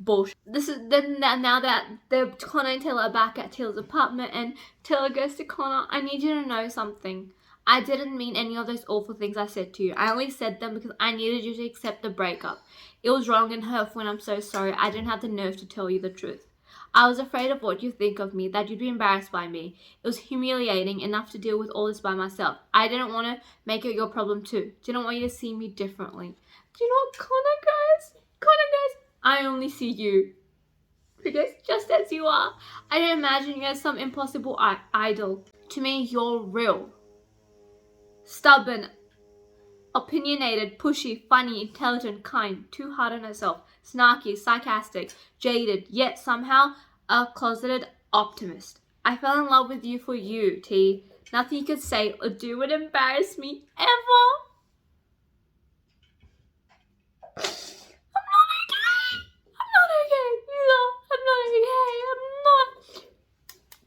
bullshit. This is then now that Connor and Taylor are back at Taylor's apartment, and Taylor goes to Connor, I need you to know something. I didn't mean any of those awful things I said to you. I only said them because I needed you to accept the breakup. It was wrong and hurtful, and I'm so sorry. I didn't have the nerve to tell you the truth. I was afraid of what you think of me, that you'd be embarrassed by me. It was humiliating enough to deal with all this by myself. I didn't want to make it your problem too. Didn't want you to see me differently. Do you know what Connor goes? I only see you. Because just as you are. I don't imagine you as some impossible idol. To me, you're real. Stubborn, opinionated, pushy, funny, intelligent, kind, too hard on herself, snarky, sarcastic, jaded, yet somehow a closeted optimist. I fell in love with you for you, T. Nothing you could say or do would embarrass me ever.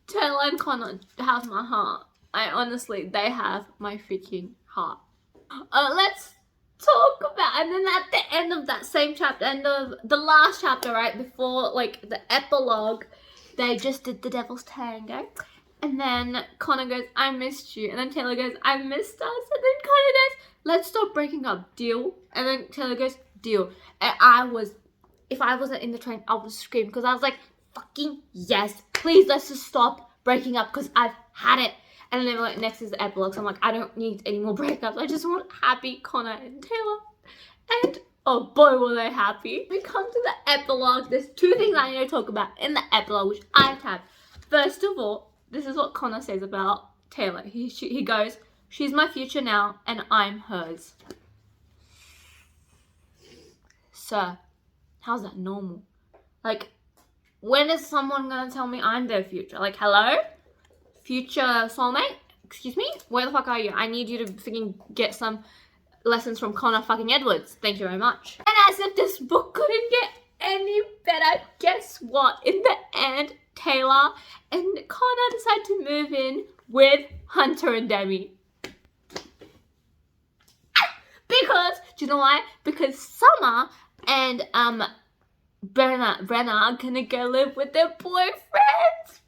Taylor and Connor have my heart. They have my freaking heart. Let's talk about, and then at the end of that same chapter, end of the last chapter, right before like the epilogue, they just did the Devil's Tango, and then Connor goes, I missed you, and then Taylor goes, I missed us, and then Connor goes, let's stop breaking up, deal, and then Taylor goes, deal, and if I wasn't in the train, I would scream, because I was like, fucking yes, please, let's just stop breaking up, because I've had it. And then like next is the epilogue, so I'm like, I don't need any more breakups. I just want happy Connor and Taylor. And oh boy, were they happy. We come to the epilogue. There's two things I need to talk about in the epilogue, which I've had. First of all, this is what Connor says about Taylor. He goes, she's my future now, and I'm hers. Sir, how's that normal? Like, when is someone gonna tell me I'm their future? Like, hello? Future soulmate? Excuse me? Where the fuck are you? I need you to freaking get some lessons from Connor fucking Edwards. Thank you very much. And as if this book couldn't get any better, guess what? In the end, Taylor and Connor decide to move in with Hunter and Demi. Because, do you know why? Because Summer and Brenna are gonna go live with their boyfriends.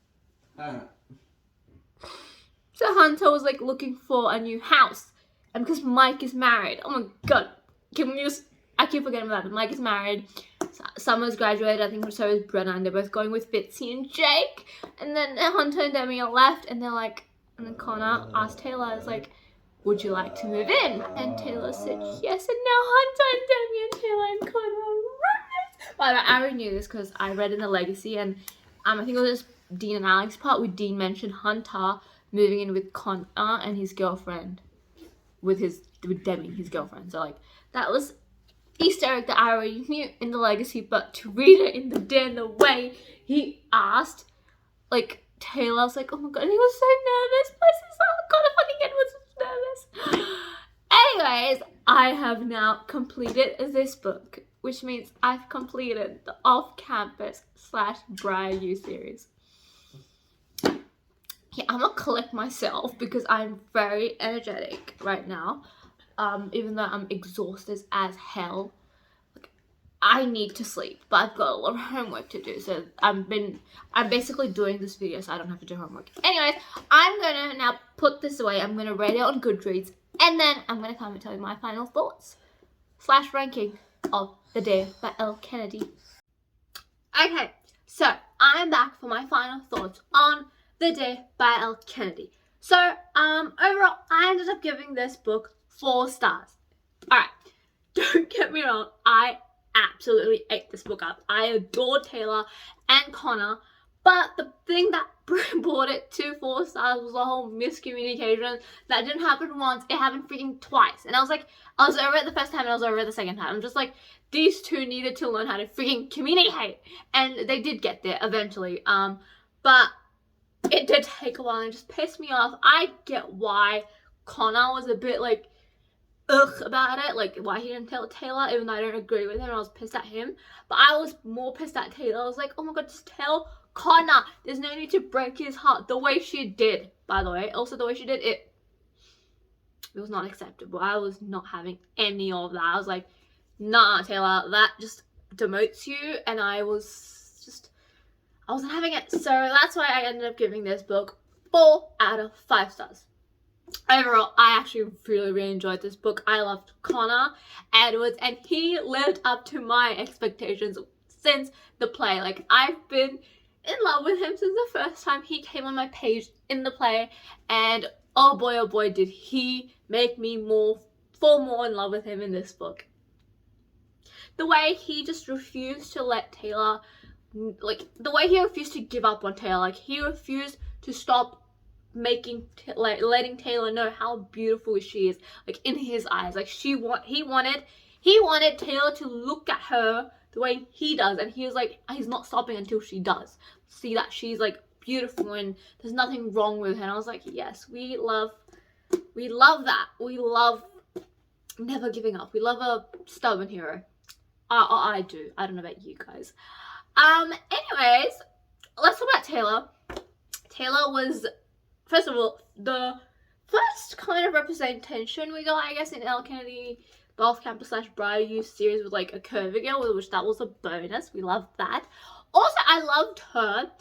So Hunter was like looking for a new house, and because Mike is married, oh my god, I keep forgetting about that, but Mike is married, Summer's graduated, I think so is Brenna, and they're both going with Fitzy and Jake, and then Hunter and Demi are left, and they're like, and then Connor asked Taylor, is like, would you like to move in? And Taylor said yes, and now Hunter and Demi and Taylor and Connor are roommates. By the way, I already knew this because I read in the Legacy, and I think it was this Dean and Alex part where Dean mentioned Hunter moving in with Connor and his girlfriend, with Demi, his girlfriend. So like that was Easter egg that I already knew in the Legacy, but to read it in the way he asked, like Taylor was like, oh my god, and he was so nervous. Bless his heart, God, I fucking Edwards was nervous. Anyways, I have now completed this book, which means I've completed the off-campus / Briar U series. Yeah, I'm gonna collect myself because I'm very energetic right now. Even though I'm exhausted as hell. Like, I need to sleep, but I've got a lot of homework to do. So I'm basically doing this video so I don't have to do homework. Anyways, I'm gonna now put this away. I'm gonna rate it on Goodreads, and then I'm gonna come and tell you my final thoughts / ranking of The Day by L. Kennedy. Okay, so I'm back for my final thoughts on The Day by L. Kennedy. So, overall, I ended up giving this book 4 stars. Alright, don't get me wrong, I absolutely ate this book up. I adored Taylor and Connor, but the thing that brought it to 4 stars was the whole miscommunication that didn't happen once, it happened freaking twice. And I was over it the first time and I was over it the second time. I'm just like, these two needed to learn how to freaking communicate. And they did get there eventually. But it did take a while and it just pissed me off. I get why Connor was a bit like, ugh about it, like why he didn't tell Taylor, even though I don't agree with him. I was pissed at him, but I was more pissed at Taylor. I was like, oh my god, just tell Connor. There's no need to break his heart the way she did, by the way. Also, the way she did it was not acceptable. I was not having any of that. I was like, nah, Taylor, that just demotes you, and I wasn't having it. So that's why I ended up giving this book 4 out of 5 stars. Overall, I actually really enjoyed this book. I loved Connor Edwards, and he lived up to my expectations since the play. Like, I've been in love with him since the first time he came on my page in the play, and oh boy, did he make me fall more in love with him in this book. The way he just refused to let Taylor, like, the way he refused to give up on Taylor, like, he refused to stop letting Taylor know how beautiful she is, like, in his eyes. Like, he wanted Taylor to look at her the way he does, and he was like, he's not stopping until she does see that she's like beautiful and there's nothing wrong with her. And I was like, yes, we love that. We love never giving up. We love a stubborn hero. I do. I don't know about you guys. Anyways, let's talk about Taylor. Taylor was, first of all, the first kind of representation we got, I guess, in Elle Kennedy Golf Campus / Briar U series with like a curvy girl, which that was a bonus. We loved that. Also, I loved her,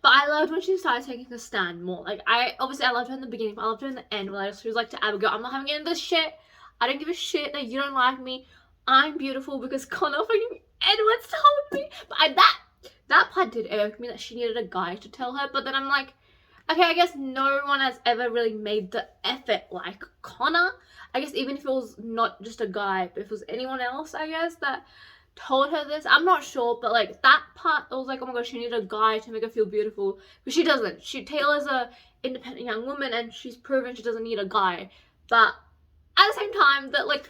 but I loved when she started taking a stand more. Like, I loved her in the beginning, but I loved her in the end when she was like to Abigail, I'm not having any of this shit. I don't give a shit that you don't like me. I'm beautiful because Connor fucking Edwards told me. But that part did irk me, that she needed a guy to tell her. But then I'm like, okay, I guess no one has ever really made the effort like Connor. I guess even if it was not just a guy, but if it was anyone else, I guess, that told her this. I'm not sure, but like that part, I was like, oh my god, she needed a guy to make her feel beautiful. But she doesn't. Taylor's a independent young woman, and she's proven she doesn't need a guy. But at the same time, that like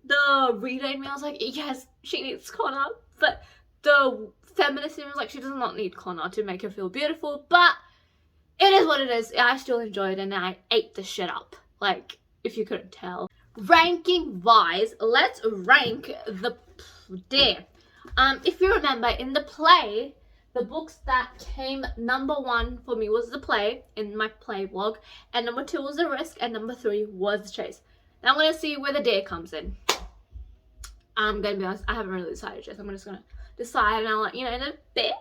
the reader in me, I was like, yes, she needs Connor. But the feminist in me was like, she does not need Connor to make her feel beautiful. But it is what it is. I still enjoyed it, and I ate the shit up. Like, if you couldn't tell. Ranking wise, let's rank the dear. If you remember, in the play, the books that came number 1 for me was the play in my play vlog, and number 2 was the risk, and number 3 was the chase. Now I'm gonna see where the dare comes in. I'm gonna be honest, I haven't really decided yet. I'm just gonna decide, and I'll let you know in a bit.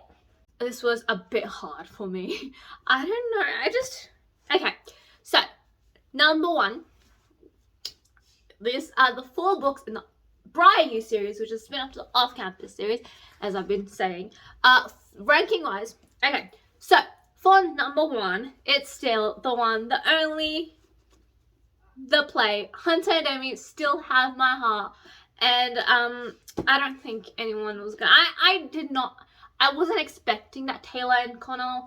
This was a bit hard for me. I don't know. Okay. So, number 1. These are the 4 books in the Briar U series, which is spin off to the off-campus series, as I've been saying. Ranking wise, okay, so for number 1, it's still the only, the play. Hunter and Demi still have my heart, and I don't think anyone was gonna. I wasn't expecting that Taylor and Connor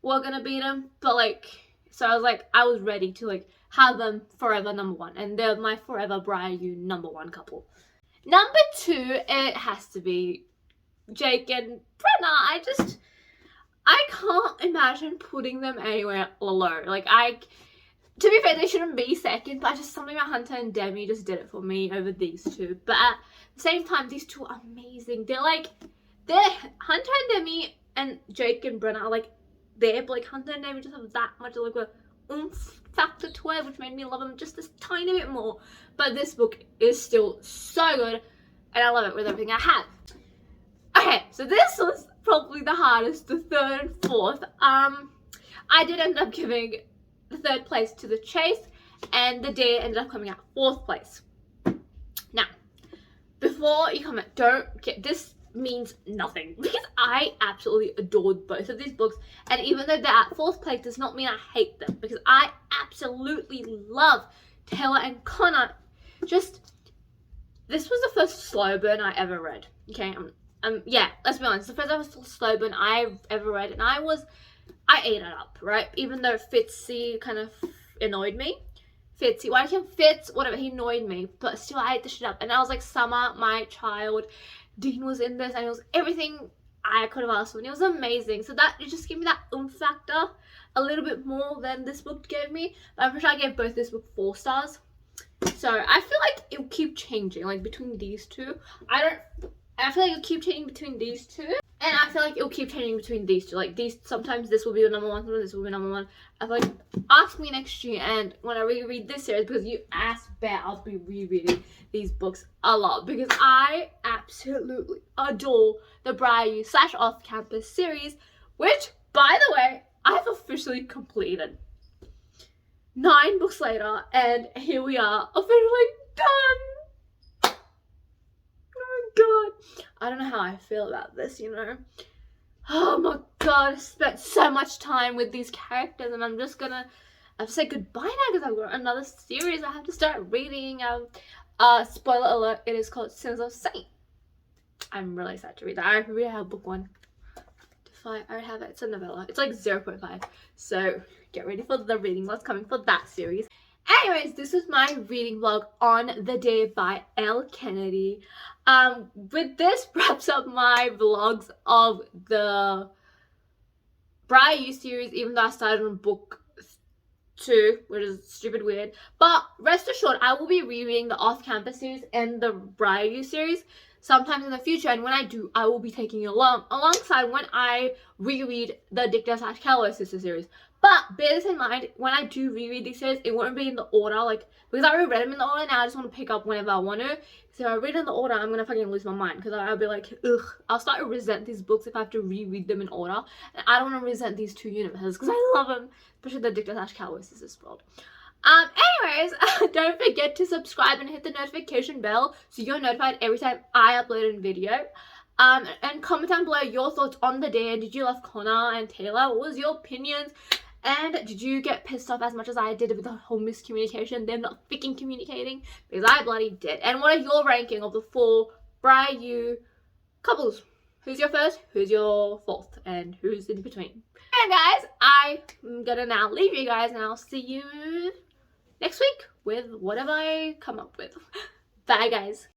were gonna beat him, but like, so I was like, I was ready to like have them forever number 1, and they're my forever Briar U number 1 couple. Number 2, it has to be Jake and Brenna. I can't imagine putting them anywhere low. Like, to be fair, they shouldn't be second, but just something about Hunter and Demi just did it for me over these two. But at the same time, these two are amazing. They're Hunter and Demi and Jake and Brenna are like there, but like Hunter and Demi just have that much like a oomph factor to it, which made me love them just this tiny bit more. But this book is still so good, and I love it with everything I have. Okay, so this was probably the hardest, the 3rd and 4th. I did end up giving the 3rd place to the chase, and the dare ended up coming out 4th place. Now, before you comment, don't get this means nothing, because I absolutely adored both of these books, and even though they're at 4th place does not mean I hate them, because I absolutely love Taylor and Connor. This was the first slow burn I ever read. Okay, yeah, let's be honest, the first ever slow burn I've ever read, and I ate it up, right? Even though Fitzy kind of annoyed me. Fitzy, why can't Fitz, whatever, he annoyed me, but still I ate the shit up. And I was like, Summer, my child, Dean was in this, and it was everything I could have asked for, and it was amazing. So that, it just gave me that oomph factor a little bit more than this book gave me. But I'm pretty sure I gave both this book 4 stars. So I feel like it'll keep changing, like between these two. I feel like it'll keep changing between these two. And I feel like it'll keep changing between these two. Like these, sometimes this will be the number one, sometimes this will be number one. I feel like ask me next year, and when I reread this series, because you asked Bear, I'll be rereading these books a lot because I absolutely adore the Briar U / off-campus series, which, by the way, I've officially completed. 9 books later, and here we are, officially done. Oh my god, I don't know how I feel about this, you know. Oh my god, I spent so much time with these characters, and I'm just gonna have to say goodbye now because I've got another series I have to start reading. Spoiler alert, it is called Sins of Saint. I'm really excited to read that. I already have book 1. I already have it. It's a novella. It's like 0.5. So get ready for the reading what's coming for that series. Anyways, this was my reading vlog on the day by L. Kennedy. With this wraps up my vlogs of the Briar U series, even though I started on book 2, which is stupid weird. But rest assured, I will be rereading the off-campus series and the Briar U series sometimes in the future, and when I do, I will be taking it alongside when I reread the Dicta / Calloway Sister series. But bear this in mind, when I do reread these series, it won't be in the order, like, because I already read them in the order, now I just want to pick up whenever I want to. So if I read in the order, I'm gonna fucking lose my mind, because I'll be like, ugh, I'll start to resent these books if I have to reread them in order, and I don't want to resent these two universes, because I love them, especially the Dicta / Calloway Sisters world. Anyways, don't forget to subscribe and hit the notification bell so you're notified every time I upload a video. And comment down below your thoughts on the day. Did you love Connor and Taylor? What was your opinions? And did you get pissed off as much as I did with the whole miscommunication, them not freaking communicating? Because I bloody did. And what are your ranking of the 4 Briar U couples? Who's your first? Who's your fourth? And who's in between? And guys, I'm gonna now leave you guys, and I'll see you next week with whatever I come up with. Bye guys.